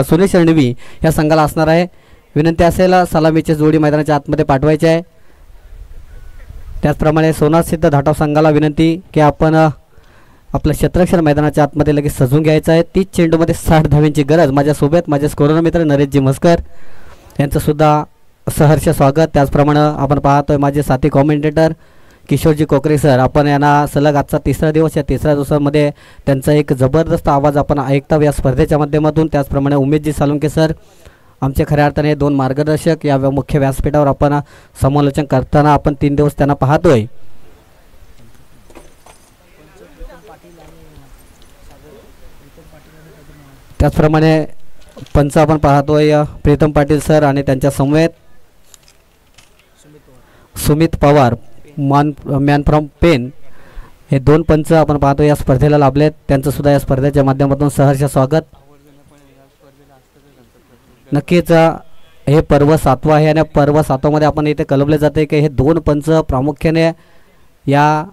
सोनेश्वर निवी या संघाला असणार आहे. विनंती असेल सलामीची जोडी मैदानाच्या आतमध्ये पाठवायची आहे. त्याचप्रमाणे सोनार सिद्ध धाटाव संघाला विनंती की आपण आपलं क्षेत्ररक्षण मैदानाच्या आतमध्ये लगेच सजून घ्यायचं आहे. 30 चेंडूमध्ये 60 धाव्यांची गरज. माझ्यासोबत माझे स्कोरर मित्र नरेशजी मस्कर यांचंसुद्धा सहर्ष स्वागत. त्याचप्रमाणे आपण पाहतोय माझे साथी कॉमेंटेटर किशोरजी कोकरे सर. आपण यांना सलग आजचा 3रा दिवस, या 3ऱ्या दिवसामध्ये त्यांचा एक जबरदस्त आवाज आपण ऐकता या स्पर्धेच्या माध्यमातून. त्याचप्रमाणे उमेशजी सालुंके सर आमचे खऱ्या अर्थाने 2 मार्गदर्शक या मुख्य व्यासपीठावर आपण समालोचन करताना आपण 3 दिवस त्यांना पाहतोय. त्याचप्रमाणे पंच आपण पाहतोय प्रीतम पाटील सर आणि त्यांच्या समवेत सुमित पवार मॅन फ्रॉम पेन. हे 2 पंच आपण पाहतो या स्पर्धेला लाभलेत. त्यांचं सुद्धा या स्पर्धेच्या माध्यमातून सहर्ष स्वागत. नक्कीच हे पर्व 7वा आहे आणि पर्व 7मध्ये आपण इथे कलबले जाते की हे 2 पंच प्रामुख्याने या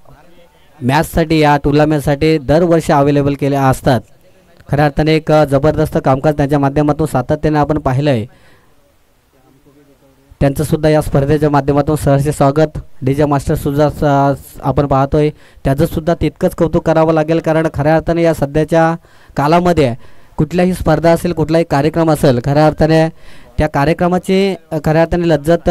मॅचसाठी या टुर्नामेंटसाठी दरवर्षी अवेलेबल केले असतात. खऱ्या अर्थाने एक जबरदस्त कामकाज त्यांच्या माध्यमातून सातत्याने आपण पाहिलं आहे. त्यांचंसुद्धा या स्पर्धेच्या माध्यमातून सहर्ष स्वागत. DJ मास्टरसुद्धा आपण पाहतोय, त्याचंसुद्धा तितकंच कौतुक करावं लागेल, कारण खऱ्या अर्थाने या सध्याच्या कालामध्ये कुठल्याही स्पर्धा असेल, कुठलाही कार्यक्रम असेल, खऱ्या अर्थाने त्या कार्यक्रमाची खऱ्या अर्थाने लज्जत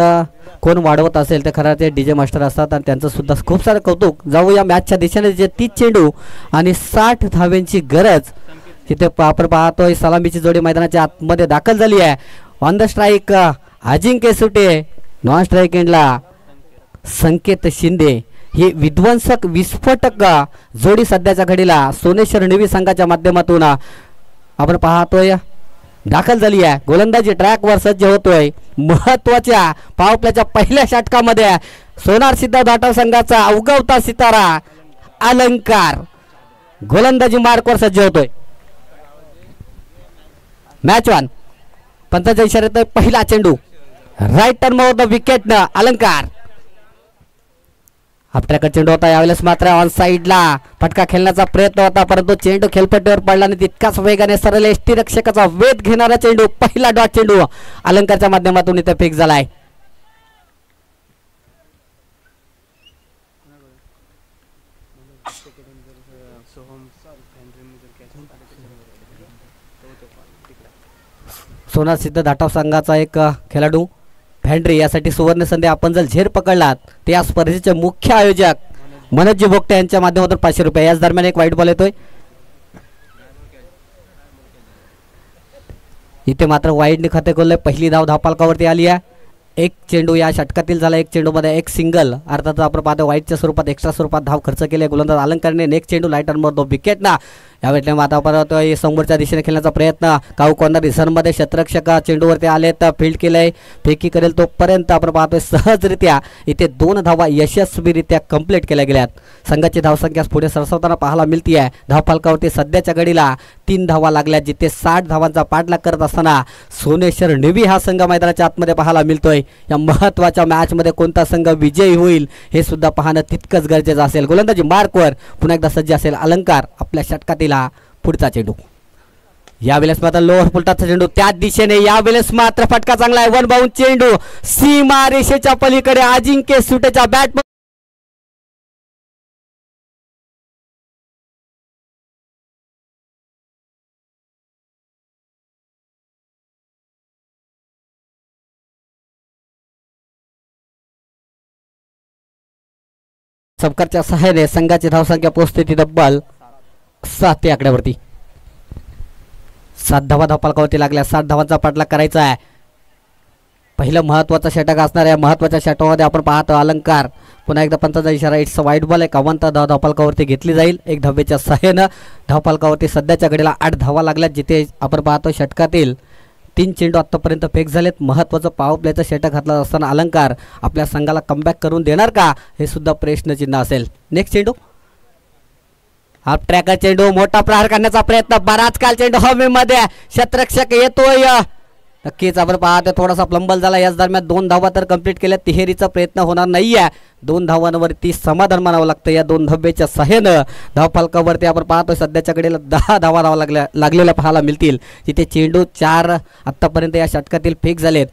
कोण वाढवत असेल ते खऱ्या अर्थाने DJ मास्टर असतात आणि त्यांचंसुद्धा खूप सारं कौतुक. जाऊ या मॅचच्या दिशेने जे 30 चेंडू आणि 60 धाव्यांची गरज तिथे आपण पाहतोय. सलामीची जोडी मैदानाच्या आतमध्ये दाखल झाली आहे. ऑन द स्ट्राईक अजिंक्य सुटे, नॉन स्ट्राईक एंडला संकेत शिंदे. ही विध्वंसक विस्फोटक जोडी सध्याच्या घडीला सोनेश्वर निवी संघाच्या माध्यमातून आपण पाहतोय दाखल झाली आहे. गोलंदाजी ट्रॅकवर सज्ज होतोय. महत्वाच्या पावप्ल्याच्या पहिल्या षटकामध्ये सोनार सिद्ध धाटव संघाचा उगवता सितारा अलंकार गोलंदाजी मार्कवर सज्ज होतोय. Match one. पंचाच्या इशाऱ्यात पहिला चेंडू right turn over the wicket Alankar. आपल्याकडे चेंडू होता, यावेळेस मात्र ऑन साईडला फटका खेळण्याचा प्रयत्न होता, परंतु चेंडू खेळपट्टीवर पडला आणि तितकाच वेगाने सरळ एसटी रक्षकाचा वेध घेणारा चेंडू, पहिला डॉट चेंडू अलंकारच्या माध्यमातून इथे फिक्स झालाय. सोनार सिद्ध धाटाव संघाचा एक खेळाडू फॅन्ड्री यासाठी सुवर्ण संधी. आपण जर झेर पकडलात ते या स्पर्धेचे मुख्य आयोजक मनोजी भोगटे यांच्या माध्यमातून 500 रुपये. याच दरम्यान एक वाईट बॉल येतोय. इथे मात्र वाईडने खाते खोलले. पहिली धाव धावपालकावरती आली आहे. एक चेंडू या षटकातील झाला. एक चेंडूमध्ये एक सिंगल, अर्थात आपण पाहतो वाईटच्या स्वरूपात एक्स्ट्रा स्वरूपात धाव खर्च केले गोलंदाज अलंकारने. नेक्स्ट चेंडू लाईट टर्नवर दो विकेट ना. यावेळी माता परत समोरच्या दिशेने खेळण्याचा प्रयत्न. काऊ कॉर्नर रिझनमध्ये क्षेत्ररक्षक चेंडूवरती आले तर फील्ड केलंय. फेकी करेल तोपर्यंत आपण पाहतोय सहजरित्या इथे 2 धावा यशस्वीरित्या कंप्लीट केल्या गेल्यात. संघाची धावसंख्या पुढे सरसावताना पाहायला मिळते आहे. धावफलकावरती सध्याच्या घडीला 3 धावा लागल्या, जिथे 60 धावांचा पाठलाग करत असताना सोनेश्वर निवी हा संघ मैदानाच्या आतमध्ये पाहायला मिळतोय. या महत्वाच्या मॅचमध्ये कोणता संघ विजयी होईल हे सुद्धा पाहणं तितकंच गरजेचं असेल. गोलंदाजी मार्कवर पुन्हा एकदा सज्ज असेल अलंकार. आपल्या षटकातील पुढचा चेंडू, यावेळेस मात्र लोअर पुलटाचा चेंडू त्या दिशेने. यावेळेस मात्र फटका चांगला आहे. 1 बाउंड चेंडू सीमा रेषेच्या पलीकडे अजिंक्य सुटेच्या बॅट. सबकारच्या सहाय्याने संघाची धावसंख्या पोहोचते ती तब्बल 7 या आकड्यावरती. 7 धावा धावपालकावरती लागल्या. 7 धावांचा पाठलाग करायचा आहे. पहिलं महत्वाचं षटक असणार आहे. महत्वाच्या षटकामध्ये आपण पाहतो अलंकार. पुन्हा एकदा पंचाचा इशारा. इट्स वाईट बॉल आहे. 51 धाव धावपालकावरती घेतली जाईल. एक धावेच्या सहाय्यानं धावपालकावरती सध्याच्या घडीला 8 धावा लागल्यात, जिथे आपण पाहतो षटकातील 3 चेंडू आत्तापर्यंत फेक झालेत. महत्वाचं पॉवर प्लेचं षटक घातलं असताना अलंकार आपल्या संघाला कमबॅक करून देणार का हे सुद्धा प्रश्नचिन्ह असेल. नेक्स्ट चेंडू हाफ ट्रॅकर चेंडू. मोठा प्रहार करण्याचा प्रयत्न. बराच काल चेंडू हवेमध्ये. क्षेत्ररक्षक येतोय. नक्कीच आपण पाहतो थोडासा प्लंबल झाला. याच दरम्यान 2 धावा तर कंप्लीट केल्या. तिहेरीचा प्रयत्न होणार नाहीये. 2 धावांवरती समाधान मानावं लागतं. या 2 धाब्याच्या सहाय्यानं धावफलकावरती आपण पाहतो सध्याच्या कडेला 10 धावा लागलेल्या पाहायला मिळतील, जिथे चेंडू 4 आत्तापर्यंत या षटकातील फेक झालेत.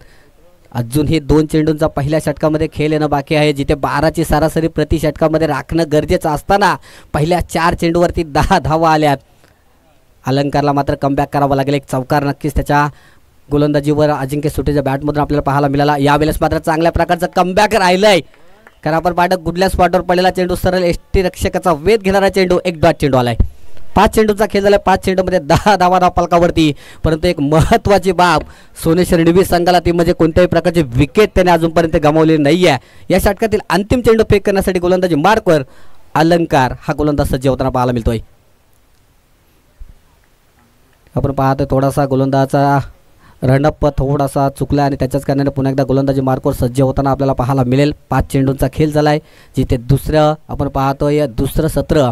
अजूनही 2 चेंडूंचा पहिल्या षटकामध्ये खेळ येणं बाकी आहे, जिथे 12ची सरासरी प्रति षटकामध्ये राखणं गरजेचं असताना पहिल्या 4 चेंडूवरती 10 धावा आल्यात. अलंकारला मात्र कमबॅक करावं लागेल. एक चौकार नक्कीच त्याच्या गोलंदाजीवर अजिंक्य सुटेच्या बॅटमधून आपल्याला पाहायला मिळाला. यावेळेस मात्र चांगल्या प्रकारचं कमबॅक राहिलंय, कारण आपण पाहतो गुडल्या स्पॉटवर पडलेला चेंडू सरळ एसटी रक्षकाचा वेध घेणारा चेंडू. एक डॉट चेंडू आलाय. 5 चेंडूचा खेळ झाला. 5 चेंडूमध्ये 10 धावा धावपालकावरती. परंतु एक महत्त्वाची बाब सोनेश्वर निवी संघाला ती म्हणजे कोणत्याही प्रकारची विकेट त्याने अजूनपर्यंत गमावलेली नाही आहे. या षटकातील अंतिम चेंडू फेक करण्यासाठी गोलंदाजी मार्कवर अलंकार हा गोलंदाज सज्ज होताना पाहायला मिळतोय. आपण पाहतोय थोडासा गोलंदाजाचा रनअप थोडासा चुकला आणि त्याच्याच कारणाने पुन्हा एकदा गोलंदाजी मार्कवर सज्ज होताना आपल्याला पाहायला मिळेल. 5 चेंडूंचा खेळ झाला आहे, जिथे दुसरं आपण पाहतोय दुसरं सत्र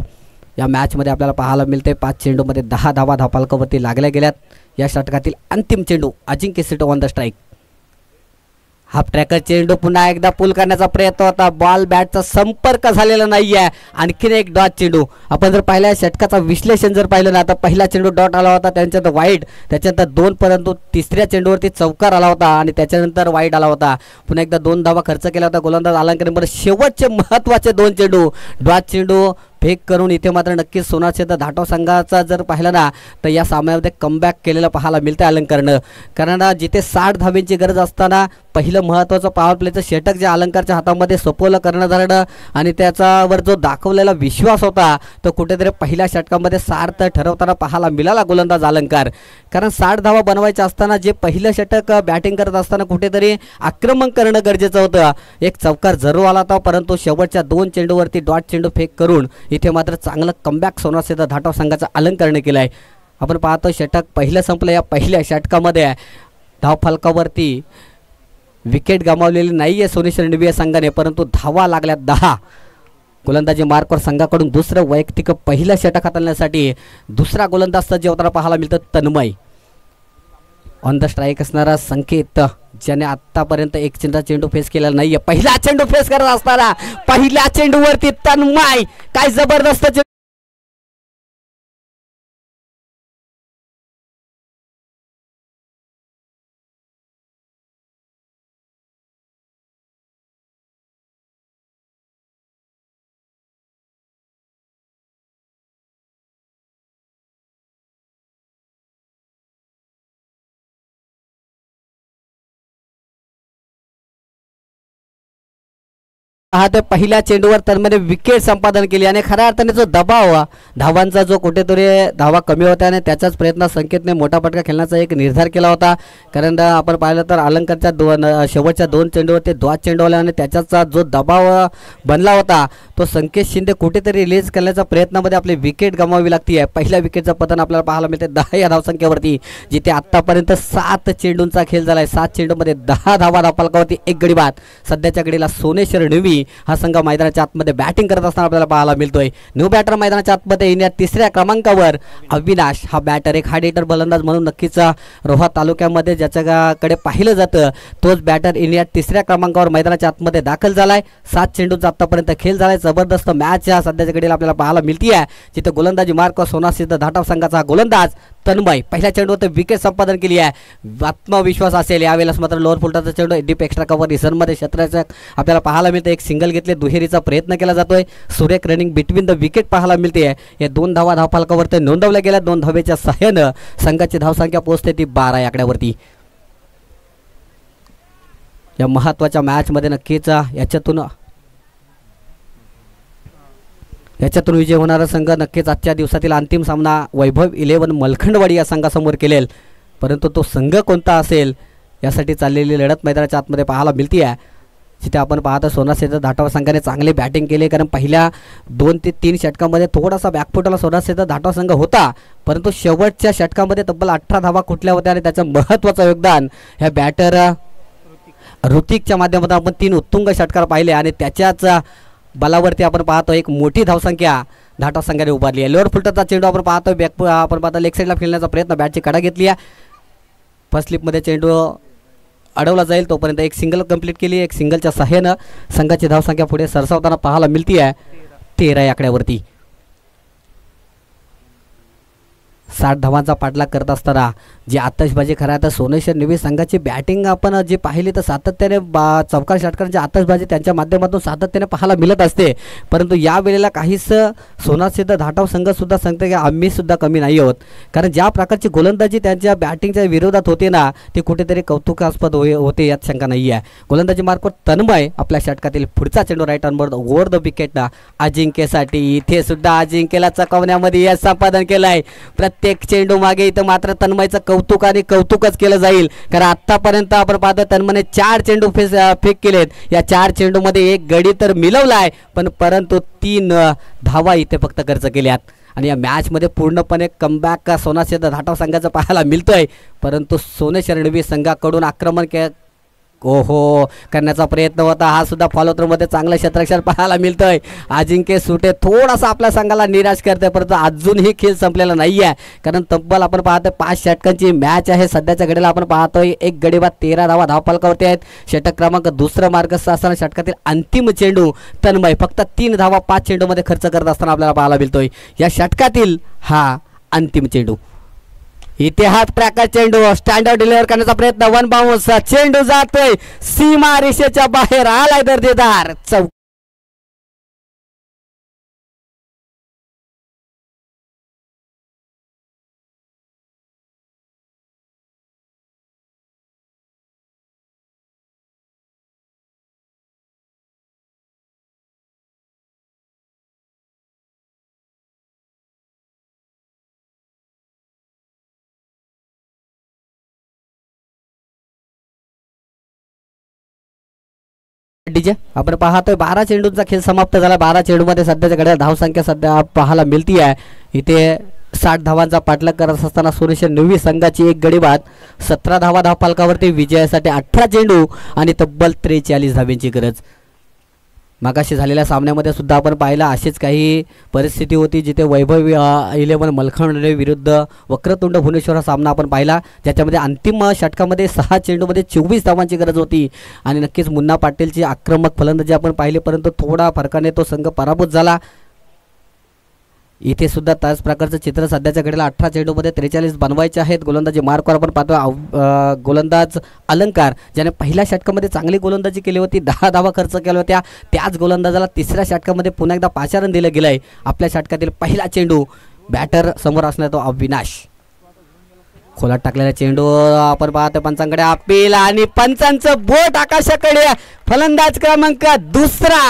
या मॅचमध्ये आपल्याला पाहायला मिळते. 5 चेंडूमध्ये 10 धावा धावपालकावरती लागल्या गेल्यात. या षटकातील अंतिम चेंडू अजिंक्य सिटो on the strike. Half tracker चेंडू पुन्हा एकदा पुल करण्याचा प्रयत्न होता, बॉल बॅटचा संपर्क झालेला नाही आहे. आणखीन एक डॉट चेंडू. आपण जर पाहिल्या षटकाचा विश्लेषण जर पाहिलं ना, आता पहिला चेंडू डॉट आला होता, त्याच्यानंतर वाईड, त्याच्यानंतर 2, परंतु तिसऱ्या चेंडूवरती चौकार आला होता आणि त्याच्यानंतर वाईड आला होता. पुन्हा एकदा 2 धावा खर्च केला होता गोलंदाज अलंकार. शेवटचे महत्त्वाचे 2 चेंडू डॉट चेंडू फेक करून इथे मात्र नक्कीच सोनारसिद्ध धाटव संघाचा जर पाहिला ना तर या सामन्यामध्ये कमबॅक केलेलं पाहायला मिळतं अलंकारनं. कारण जिथे 60 धाब्यांची गरज असताना पहिलं महत्त्वाचं पॉवर प्लेचं षटक जे अलंकारच्या हातामध्ये सोपवलं करण्यात आलं आणि त्याच्यावर जो दाखवलेला विश्वास होता तो कुठेतरी पहिल्या षटकामध्ये सार्थ ठरवताना पाहायला मिळाला गोलंदाज अलंकार. कारण 60 धावा बनवायच्या असताना जे पहिलं षटक बॅटिंग करत असताना कुठेतरी आक्रमण करणं गरजेचं होतं. एक चौकार जरूर आला होता, परंतु शेवटच्या 2 चेंडूवरती डॉट चेंडू फेक करून इथे मात्र चांगलं कमबॅक सोनारसिद्ध धाटव संघाचा अलंकारने केलं आहे. आपण पाहतो षटक पहिलं संपलं. या पहिल्या षटकामध्ये धावफलकावरती विकेट गमावलेली नाही आहे सोनेश्वर निविया संघाने, परंतु धावा लागल्या 10. गोलंदाजी मार्कवर संघाकडून दुसरं वैयक्तिक पहिलं षटक हाताळण्यासाठी दुसरा गोलंदाज सज्ज होताना पाहायला मिळतं तन्मय. ऑन द स्ट्राईक असणारा संकेत, ज्याने आतापर्यंत एक चेंडू फेस केलेला नाहीये. पहिला चेंडू फेस करत असताना पहिल्या चेंडूवरती तन्मय, काय जबरदस्त हा ते पहिल्या चेंडूवर तन्मयने विकेट संपादन केली आणि खऱ्या अर्थाने जो दबाव धावांचा जो कुठेतरी धावा कमी होता आणि त्याचाच प्रयत्न संकेतने मोठा फटका खेळण्याचा एक निर्धार केला होता. कारण आपण पाहिलं तर अलंकारच्या शेवटच्या 2 चेंडूवरती 2 चेंडू आले आणि त्याचा जो दबाव बनला होता तो संकेत शिंदे कुठेतरी रिलीज करण्याच्या प्रयत्नामध्ये आपली विकेट गमावावी लागते. पहिल्या विकेटचं पतन आपल्याला पाहायला मिळते 10 या धावसंख्येवरती, जिथे आतापर्यंत 7 चेंडूंचा खेळ झालाय. 7 चेंडूमध्ये 10 धावा धावफलकावरती 1 गडी बाद. सध्याच्या घडीला सोनेश्वर निवी हा संघ मैदानाच्या आतमध्ये बॅटिंग करत असताना आपल्याला पाहायला मिळतोय. न्यू बॅटर मैदानाच्या आतमध्ये येण्यात 3ऱ्या क्रमांकावर अविनाश हा बॅटर, एक हार्ड हिटर बलंदाज म्हणून नक्कीच रोहा तालुक्यामध्ये ज्याच्याकडे पाहिलं जातं तोच बॅटर इंडिया 3ऱ्या क्रमांकावर मैदानाच्या आतमध्ये दाखल झालाय. 7 चेंडूंचा आतापर्यंत खेळ झालाय. जबरदस्त मॅच सध्याच्या घडीला आपल्याला पाहायला मिळतीये, जिथे गोलंदाजी मार्क सोनारसिद्ध धाटव संघाचा गोलंदाज तन्मय पहिल्या चेंडूवर विकेट संपादन केली आहे. आत्मविश्वास असेल यावेळेस मात्र लोअर फुलटाचा चेंडू डीप एक्स्ट्रा कव्हर रिझनमध्ये क्षेत्राचं आपल्याला पाहायला मिळतं. एक सिंगल घेतले, दुहेरीचा प्रयत्न केला जातोय. सुरेख रनिंग बिटवीन द विकेट पाहायला मिळते. या 2 धावा धावफलकावरती नोंदवल्या गेल्या. 2 धावेच्या सहाय्यानं संघाची धावसंख्या पोहोचते ती 12 या आकड्यावरती. या महत्वाच्या मॅच मध्ये नक्कीच याच्यातून विजय होणारा संघ नक्कीच आजच्या दिवसातील अंतिम सामना वैभव 11 मलखंडवाडी या संघासमोर केलेल. परंतु तो संघ कोणता असेल यासाठी चाललेली लढत मैदानाच्या आतमध्ये पाहायला मिळते आहे, जिथे आपण पाहतो सोनारसिद्ध धाटव संघाने चांगले बॅटिंग केले. कारण पहिल्या 2 ते 3 षटकामध्ये थोडासा बॅकफुटला सोनारसिद्ध धाटव संघ होता, परंतु शेवटच्या षटकामध्ये तब्बल 18 धावा कुठल्या होत्या आणि त्याचं महत्त्वाचं योगदान ह्या बॅटर ऋतिकच्या माध्यमातून आपण 3 उत्तुंग षटकार पाहिले आणि त्याच्याच बलावरती आपण पाहतो एक मोठी धावसंख्या धाटव संघाने उभारली आहे. लोअर फुलटरचा चेंडू आपण पाहतो आपण पाहतो लेग साईडला खेळण्याचा प्रयत्न, बॅटची कडा घेतली आहे. फर्स्ट स्लिपमध्ये चेंडू अडवला जाईल तोपर्यंत एक सिंगल कंप्लीट केली. एक सिंगलच्या सहाय्यानं संघाची धावसंख्या पुढे सरसावताना पाहायला मिळती आहे 13 या आकड्यावरती. 60 धावांचा पाठलाग करत असताना जी आतषबाजी खरं तर सोनेश्वर निवी संघाची बॅटिंग आपण जे पाहिली तर सातत्याने चौकार षटकांची आतषबाजी त्यांच्या माध्यमातून सातत्याने पाहायला मिळत असते. परंतु या वेळेला काहीच सोनारसिद्ध धाटव संघ सुद्धा सांगते की आम्ही सुद्धा कमी नाही आहोत. कारण ज्या प्रकारची गोलंदाजी त्यांच्या बॅटिंगच्या विरोधात होते ना ते कुठेतरी कौतुकास्पद होते यात शंका नाही आहे. गोलंदाजी मार्कवर तन्मय आपल्या षटकातील पुढचा चेंडू राईट ऑनबोर्ड ओव्हर द विकेटला अजिंक्यसाठी. इथे सुद्धा अजिंक्यला चकवण्यामध्ये यश संपादन केलंय. प्रत्येक चेंडू मागे इथं मात्र तन्मयचं कौतुक आणि कौतुकच केलं जाईल. कारण आतापर्यंत आपण पाहतो तन्मयने 4 चेंडू फेक केलेत. या 4 चेंडूमध्ये एक गडी तर मिळवलाय, परंतु 3 धावा इथे फक्त खर्च केल्यात. आणि या मॅचमध्ये पूर्णपणे कमबॅक सोनारसिद्ध धाटव संघाचं पाहायला मिळतोय. परंतु सोनेश्वर निवी संघाकडून आक्रमण ओहो करण्याचा प्रयत्न होता, हा सुद्धा फॉलो थ्रू मध्ये चांगलं क्षेत्ररक्षण पाहायला मिळतंय. अजिंक्य सुटे थोडासा आपल्या संघाला निराश करतोय, परंतु अजूनही खेळ संपलेला नाही आहे. कारण तब्बल आपण पाहतोय 5 षटकांची मॅच आहे सध्याच्या घडीला. आपण पाहतोय एक गडी बाद 13 धावा धावफलकावरती आहेत. षटक क्रमांक दुसरं मार्गस्थ असताना षटकातील अंतिम चेंडू तन्मय फक्त 3 धावा 5 चेंडूमध्ये खर्च करत असताना आपल्याला पाहायला मिळतोय. या षटकातील हा अंतिम चेंडू, इतिहास ट्रॅकर चेंडू स्टँडर्ड डिलिव्हर करण्याचा प्रयत्न, वन बाउन्स, चेंडू जातोय सीमा रेषेच्या बाहेर, आलाय दर्जेदार चौक. डीजे आपण पाहतोय 12 चेंडूंचा खेळ समाप्त झाला. 12 चेंडूमध्ये सध्याच्या घड्याळ धावसंख्या सध्या पाहायला मिळती आहे. इथे 60 धावांचा पाठलाग करत असताना सोनेश्वर निववी संघाची एक गडी बाद 17 धावा धावफलकावरती, विजयासाठी 18 चेंडू आणि तब्बल 43 धाव्यांची गरज. मागाशी झालेल्या सामन्यामध्ये सुद्धा आपण पाहिला अशीच काही परिस्थिती होती, जिथे वैभव 11 मलखंड विरुद्ध वक्रतुंड भुवनेश्वर हा सामना आपण पाहिला, ज्याच्यामध्ये अंतिम षटकामध्ये 6 चेंडूमध्ये 24 धावांची गरज होती. आणि नक्कीच मुन्ना पाटीलची आक्रमक फलंदाजी आपण पाहिली, परंतु थोडा फरकाने तो संघ पराभूत झाला. इथे सुद्धा त्याच प्रकारचं चित्र सध्याच्या घडीला 18 चेंडूमध्ये 43 बनवायचे आहेत. गोलंदाजी मार्कवर आपण पाहतो गोलंदाज अलंकार, ज्याने पहिल्या षटकामध्ये चांगली गोलंदाजी केली होती, 10 धावा खर्च केल्या होत्या. त्याच गोलंदाजाला तिसऱ्या षटकामध्ये पुन्हा एकदा पाचारण दिलं गेलंय. आपल्या षटकातील पहिला चेंडू बॅटर समोर असणार तो अविनाश, खोलात टाकलेला चेंडू आपण पाहतो पंचांकडे अपील आणि पंचांचं बोट आकाशाकडे. फलंदाज क्रमांक दुसरा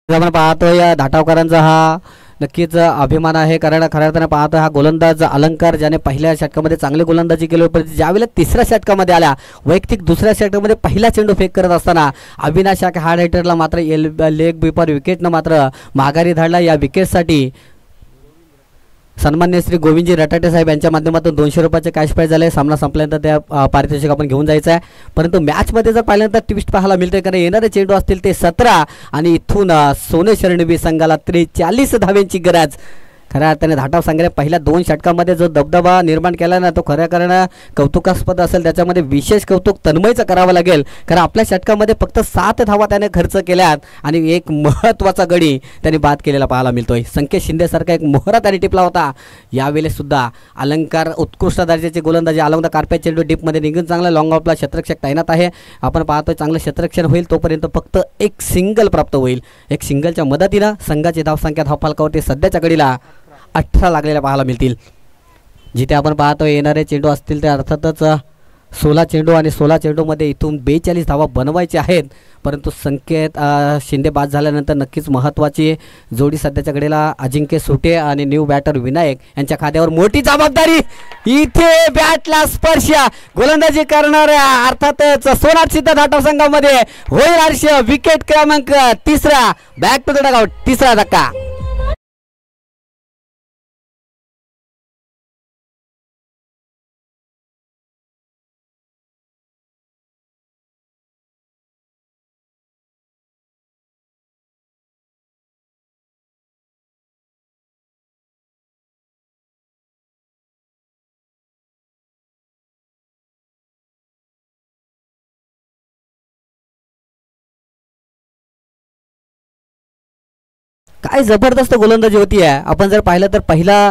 आपण पाहतोय धाटावकरांचा हा नक्कीच अभिमान आहे. कारण खऱ्या अर्थाने पाहतोय हा गोलंदाज अलंकार, ज्याने पहिल्या षटकामध्ये चांगली गोलंदाजी केली होती, पण ज्यावेळेला तिसऱ्या षटकामध्ये आल्या, वैयक्तिक दुसऱ्या षटकामध्ये पहिला चेंडू फेक करत असताना अविनाश या हार्ड हिटरला मात्र लेग बिपर विकेटनं मात्र माघारी धाडला. या विकेटसाठी सन्मान्य श्री गोविंदजी रटाटे साहेब यांच्या माध्यमातून 200 रुपयाचे कॅश प्राईज झाले. सामना संपल्यानंतर त्या पारितोषिक आपण घेऊन जायचं आहे. परंतु मॅचमध्ये जर पाहिल्यानंतर ट्विस्ट पाहायला मिळते, कारण येणारे चेंडू असतील ते 17 आणि इथून सोनेश्वर निववी संघाला 43 धाव्यांची गरज. खऱ्या अर्थाने धाटाव संघाने पहिल्या 2 षटकामध्ये जो दबदबा निर्माण केला ना, तो खऱ्या कारण कौतुकास्पद असेल. त्याच्यामध्ये विशेष कौतुक तन्मयचं करावं लागेल, कारण आपल्या षटकामध्ये फक्त 7 धावा त्याने खर्च केल्यात आणि एक महत्त्वाचा गडी त्यांनी बाद केलेला पाहायला मिळतोय. संकेत शिंदेसारखा एक मोहरा त्याने टिपला होता. यावेळेस सुद्धा अलंकार उत्कृष्ट दर्जाची गोलंदाजी अलॉंग द कार्पेट, चेंडू डीपमध्ये निघून चांगला लॉंग ऑफला क्षेत्ररक्षक तैनात आहे. आपण पाहतोय चांगलं क्षेत्ररक्षण होईल, तोपर्यंत फक्त एक सिंगल प्राप्त होईल. एक सिंगलच्या मदतीनं संघाची धावसंख्या धावफलकावरती सध्याच्या घडीला 18 लागलेल्या पाहायला मिळतील. जिथे आपण पाहतो येणारे चेंडू असतील ते अर्थातच 16 चेंडू आणि 16 चेंडूमध्ये इथून 42 धावा बनवायचे आहेत. परंतु संकेत शिंदे बाद झाल्यानंतर नक्कीच महत्त्वाची जोडी सध्याच्या घडीला अजिंक्य सुटे आणि न्यू बॅटर विनायक यांच्या खात्यावर मोठी जबाबदारी. इथे बॅटला स्पर्श गोलंदाजी करणाऱ्या अर्थातच सोनार सिद्ध धाटाव संघामध्ये होईल हर्ष. विकेट क्रमांक 3 बॅक टू द डगआउट, 3रा धक्का. काय जबरदस्त गोलंदाजी होती आहे. आपण जर पाहिलं तर पहिल्या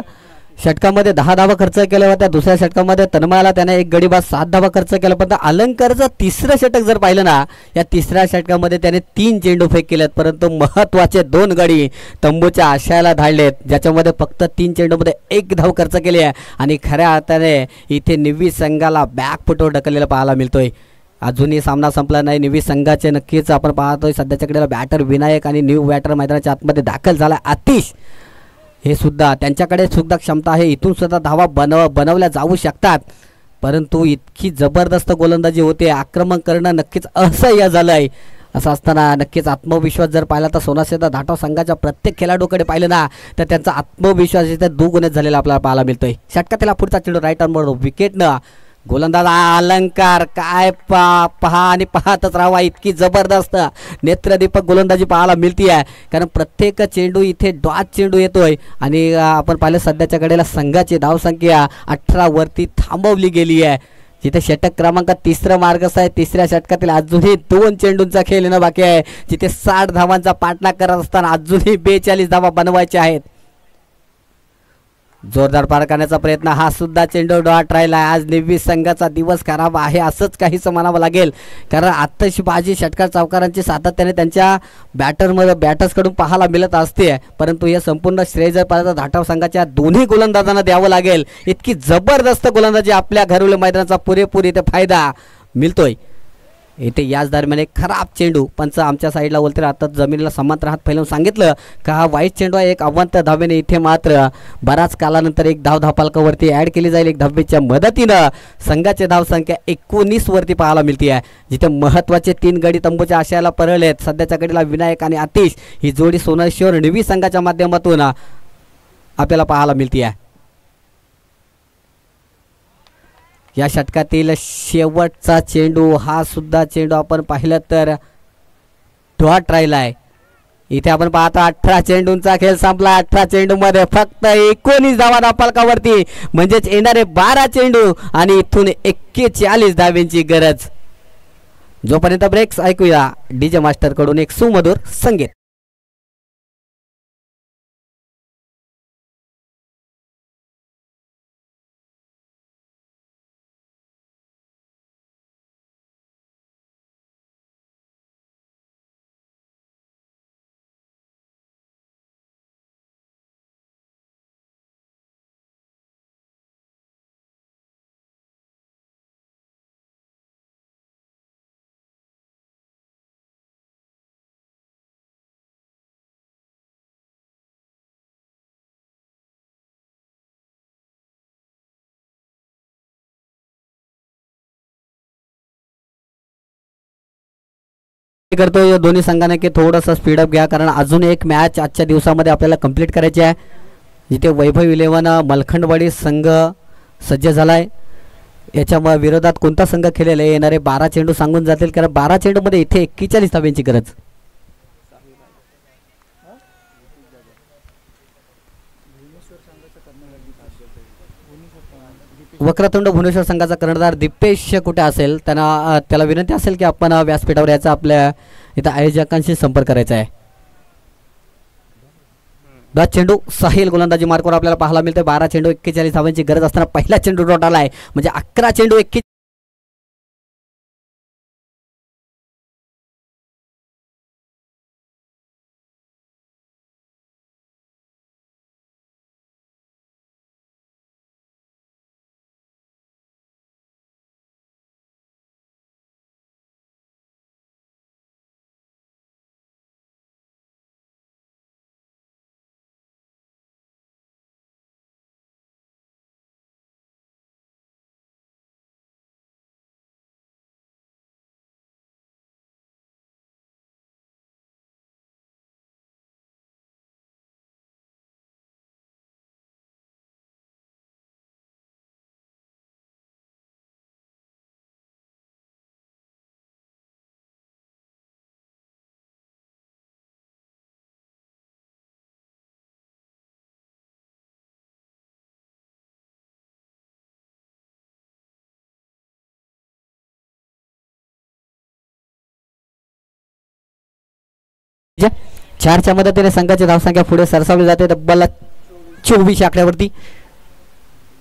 षटकामध्ये 10 धावा खर्च केल्या होत्या, दुसऱ्या षटकामध्ये तन्मयाला त्याने एक गडी बाद 7 धावा खर्च केला. पण अलंकारचं तिसरं षटक जर पाहिलं ना, या तिसऱ्या षटकामध्ये त्याने 3 चेंडू फेक केलेत, परंतु महत्त्वाचे 2 गडी तंबूच्या आशयाला धाडलेत, ज्याच्यामध्ये फक्त 3 चेंडूमध्ये 1 धाव खर्च केली आहे. आणि खऱ्या अर्थाने इथे निववी संघाला बॅक फुटवर ढकललेला पाहायला मिळतोय. अजूनही सामना संपला नाही. निवी संघाचे नक्कीच आपण पाहतोय सध्याच्या घडीला बॅटर विनायक आणि न्यू बॅटर मैदानाच्या आतमध्ये दाखल झाला आतिश. हे सुद्धा त्यांच्याकडे सुद्धा क्षमता आहे, इथून सुद्धा धावा बनवल्या जाऊ शकतात, परंतु इतकी जबरदस्त गोलंदाजी होते, आक्रमण करणं नक्कीच असह्य झालं आहे. असं असताना नक्कीच आत्मविश्वास जर पाहिला तर सोनारसिद्धा धाटाव संघाच्या प्रत्येक खेळाडूकडे पाहिलं ना तर त्यांचा आत्मविश्वास इथे दुगुणित झालेला आपल्याला पाहायला मिळतोय. षटकातला पुढचा चेंडू राईट आर्मवर विकेटनं गोलंदाज अलंकार काय पहा आणि पाहतच राहावा, इतकी जबरदस्त नेत्रदीपक गोलंदाजी पाहायला मिळते आहे. कारण प्रत्येक चेंडू इथे डॉट चेंडू येतोय आणि आपण पाहिलं सध्याच्या कडेला संघाची धावसंख्या 18 वरती थांबवली गेली आहे. जिथे षटक क्रमांक तिसरा मार्गस्थ आहे. तिसऱ्या षटकातील अजूनही 2 चेंडूंचा खेळ येणं बाकी आहे. जिथे 60 धावांचा पाठलाग करत असताना अजूनही 42 धावा बनवायच्या आहेत. जोरदार पार करण्याचा प्रयत्न, हा सुद्धा चेंडू डॉट राहिला. आज निव्वळ संघाचा दिवस खराब आहे असंच काहीच म्हणावं लागेल, कारण आत्ताची षटकार चौकारांची सातत्याने त्यांच्या बॅटर्सकडून पाहायला मिळत असते, परंतु हे संपूर्ण श्रेय जर पाहिलं तर धाटाव संघाच्या दोन्ही गोलंदाजांना द्यावं लागेल. इतकी जबरदस्त गोलंदाजी आपल्या घरवले मैदानाचा पुरेपूर इथे फायदा मिळतोय. इथे याच दरम्यान एक खराब चेंडू, पंच आमच्या साईडला बोलते आता जमिनीला समांतर हात फैलवून सांगितलं का हा वाईट चेंडू आहे. एक अवंत धावेने इथे मात्र बराच कालानंतर एक धाव धावपालकावरती ॲड केली जाईल. एक धावेच्या मदतीनं संघाची धावसंख्या 19 वरती पाहायला मिळते आहे. जिथे महत्त्वाचे 3 गडी तंबूच्या आशयाला परळलेत. सध्याच्या घडीला विनायक आणि आतिश ही जोडी सोनेश्वर निवी संघाच्या माध्यमातून आपल्याला पाहायला मिळते आहे. या षटकातील शेवटचा चेंडू, हा सुद्धा चेंडू आपण पाहिलं तर डॉट राहिला आहे. इथे आपण पाहतो 18 चेंडूंचा खेळ संपला. 18 चेंडूमध्ये फक्त 19 धावा धावफलकावरती, म्हणजेच येणारे 12 चेंडू आणि इथून 41 धावेंची गरज. जोपर्यंत ब्रेक्स ऐकूया डीजे मास्टर कडून एक सुमधुर संगीत. करतो या दोन्ही संघाने की थोडंसं स्पीडअप घ्या, कारण अजून एक मॅच आजच्या दिवसामध्ये आपल्याला कंप्लीट करायची आहे. जिथे वैभव 11 मलखंडवाडी संघ सज्ज झालाय. याच्या विरोधात कोणता संघ खेळेल येणारे 12 चेंडू सांगून जातील, कारण 12 चेंडूमध्ये इथे 41 धाव्यांची गरज. वक्रतुंड भुवनेश्वर संघाचा कर्णधार दीपेश कुठे असेल त्याला विनंती असेल की आपण व्यासपीठावर याचा आपल्या इथं आयोजकांशी संपर्क करायचा आहे. चेंडू साहिल गोलंदाजी मार्कवर आपल्याला पाहायला मिळते. 12 चेंडू 41 धावांची गरज असताना पहिला चेंडू डॉट आलाय, म्हणजे 11 चेंडू 41चारच्या मदतीने संघाची धावसंख्या पुढे सरसावली जाते तब्बल 24 आकड्यावरती.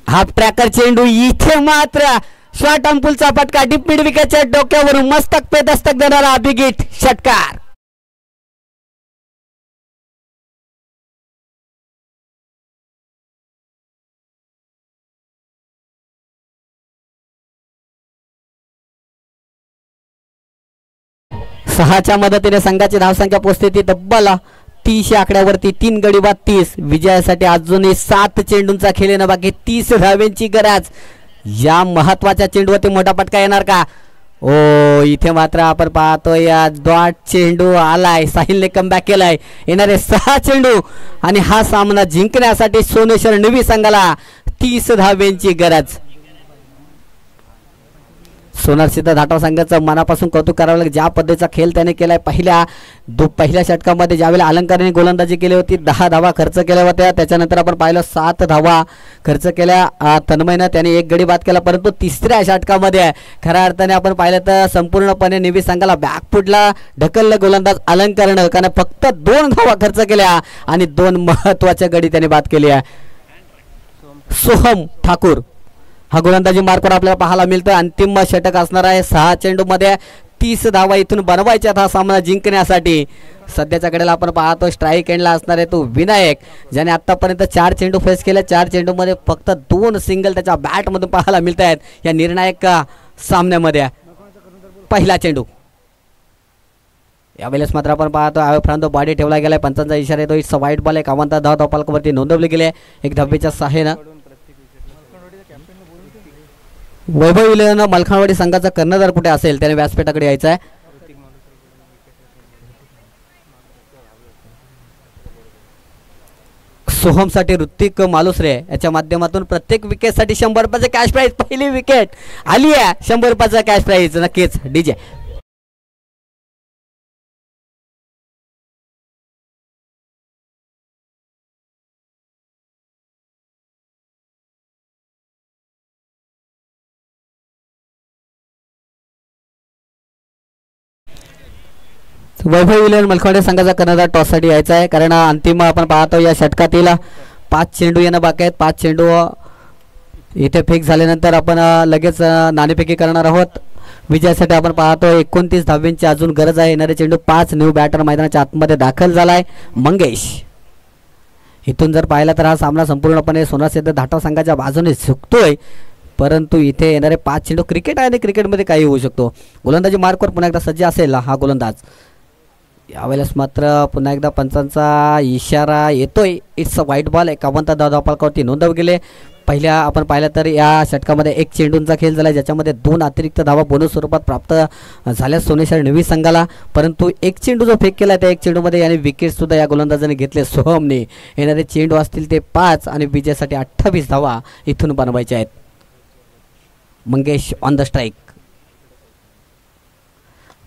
हाफ ट्रॅकर चेंडू, इथे मात्र शॉर्ट अंपुलचा फटका, डीप मिड विकेटच्या डोक्यावरून मस्तक पे दस्तक देणारा बिग षटकार. 6च्या मदतीने संघाची धावसंख्या पोहोचते ती तब्बल 30 आकड्यावरती. 3 गडी बाद 30. विजयासाठी अजूनही 7 चेंडूंचा खेळ येणं बाकी. 30 धावेंची गरज. या महत्वाच्या चेंडूवरती मोठा फटका येणार का? ओ इथे मात्र आपण पाहतोय या डॉट चेंडू आलाय. साहिलने कमबॅक केलाय. येणारे 6 चेंडू आणि हा सामना जिंकण्यासाठी सोनेश्वर निवी संघाला 30 धावेंची गरज. सोनार सिद्ध धाटव संघाचं मनापासून कौतुक करावं लागेल. ज्या पद्धतीचा खेळ त्याने केलाय. पहिल्या षटकामध्ये ज्यावेळेला अलंकाराने गोलंदाजी केली होती 10 धावा खर्च केल्या होत्या. त्याच्यानंतर आपण पाहिलं 7 धावा खर्च केल्या. तन्मयनं त्याने 1 गडी बाद केला. परंतु तिसऱ्या षटकामध्ये खऱ्या अर्थाने आपण पाहिलं तर संपूर्णपणे निवी संघाला बॅकफुटला ढकललं गोलंदाज अलंकारानं. कारण फक्त 2 धावा खर्च केल्या आणि 2 महत्वाच्या गडी त्याने बाद केली आहे. सोहम ठाकूर हा गोलंदाजी मार्कवर आपल्याला पाहायला मिळतं. अंतिम षटक असणार आहे. 6 चेंडूमध्ये 30 धावा इथून बनवायच्यात हा सामना जिंकण्यासाठी. सध्याच्या कडेला आपण पाहतो स्ट्राईक एंडला असणार आहे तो विनायक, ज्याने आतापर्यंत 4 चेंडू फेस केले. 4 चेंडूमध्ये फक्त 2 सिंगल त्याच्या बॅटमधून पाहायला मिळत आहेत या निर्णायक सामन्यामध्ये. पहिला चेंडू यावेळेस मात्र आपण पाहतो फ्रॉम बॉडी ठेवला गेलाय. पंचांचा इशारा येतो. इट्स अ वाईट बॉल. 51 धाव धावपालकावरती नोंदवले गेले. एक धावेच्या सहाय्यानं वैभव विलेनं मलखानवाडी संघाचा कर्णधार कुठे असेल त्याने व्यासपीठाकडे यायचं आहे. सोहमसाठी ऋत्विक मालुसरे याच्या माध्यमातून प्रत्येक विकेटसाठी 100 रुपयाचं कॅश प्राईज. पहिली विकेट आली आहे. 100 रुपयाचं कॅश प्राईज नक्कीच डीजे. वैभव विलेन मलखानवाडी संघाचा कर्णधार टॉससाठी यायचा आहे. कारण अंतिम आपण पाहतो या षटकातील 5 चेंडू येणं बाकी आहेत. 5 चेंडू इथे फिक्स झाल्यानंतर आपण लगेच नाणेफेकी करणार आहोत. विजयासाठी आपण पाहतो 29 धाव्यांची अजून गरज आहे. येणारे चेंडू 5 न्यू बॅटर मैदानाच्या आतमध्ये दाखल झालाय. मंगेश इथून जर पाहिला तर हा सामना संपूर्णपणे सोनार सिद्ध धाटव संघाच्या बाजूने झुकतोय. परंतु इथे येणारे 5 चेंडू क्रिकेट आहे आणि क्रिकेटमध्ये काही होऊ शकतो. गोलंदाजी मार्कवर पुन्हा एकदा सज्ज असेल हा गोलंदाज. यावेळेस मात्र पुन्हा एकदा पंचांचा इशारा येतोय. It's a white ball. 51 धावपालकावरती नोंदव गेले. पहिल्या आपण पाहिलं तर या षटकामध्ये 1 चेंडूंचा खेळ झाला, ज्याच्यामध्ये 2 अतिरिक्त धावा बोनस स्वरूपात प्राप्त झाल्या सोनेश्वर निवी संघाला. परंतु 1 चेंडू जो फेक केला त्या 1 चेंडूमध्ये आणि विकेटसुद्धा या गोलंदाजाने घेतले सोहमने. येणारे चेंडू असतील ते 5 आणि विजयासाठी 28 धावा इथून बनवायच्या आहेत. Mangesh on the strike.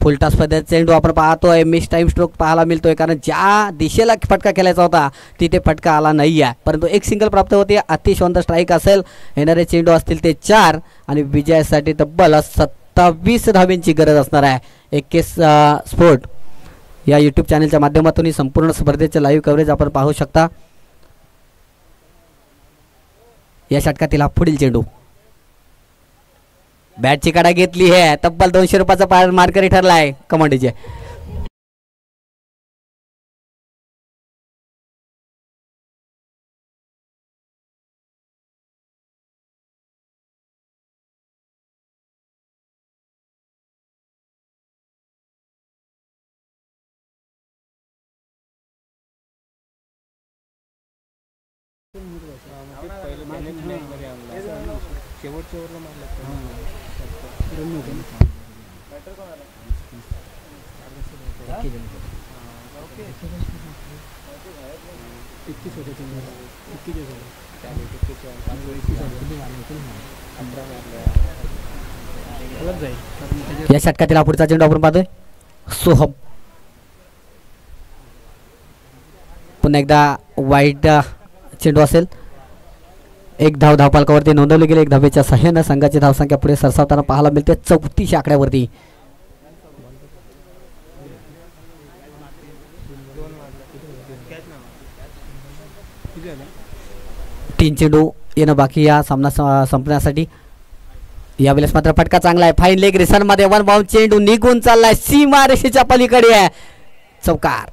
Full toss पद्धत चेंडू आपण पाहतोय. मिस टाइम स्ट्रोक पाहायला मिळतोय, कारण ज्या दिशेला फटका खेळायचा होता तिथे फटका आला नाही आहे. परंतु 1 सिंगल प्राप्त होते. अतिश ऑन द स्ट्राईक असेल. येणारे चेंडू असतील ते 4 आणि विजयासाठी तब्बल 27 धावेंची गरज असणार आहे. 21 स्पोर्ट या यूट्यूब चॅनलच्या माध्यमातून ही संपूर्ण स्पर्धेचे लाईव्ह कव्हरेज आपण पाहू शकता. या षटकातील हा पुढील चेंडू बॅटची काढा घेतली आहे. तब्बल 200 रुपयाचा मार्करी ठरलाय कमांडीचे. या षटकातील हा पुढचा चेंडू आपण पाहतोय. सोहम पुन्हा एकदा वाईट चेंडू असेल. 1 धावपालकावरती नोंदवले गेले. 1 धावेच्या सहाय्यानं संघाची धावसंख्या पुढे सरसावताना पाहायला मिळते 34 आकड्यावरती. 3 चेंडू येणं बाकी या सामना संपण्यासाठी. यावेळेस मात्र फटका चांगला आहे. फाईन लेग रेसनमध्ये 1 बाउंड चेंडू निघून चाललाय. सीमा रेषेच्या पलीकडे आहे. चौकार.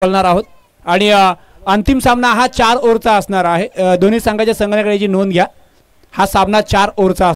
बोलणार आहोत आणि अंतिम सामना हा 4 ओव्हरचा असणार आहे. दोन्ही संघाच्या संघाकडे याची नोंद घ्या. हा सामना 4 ओव्हरचा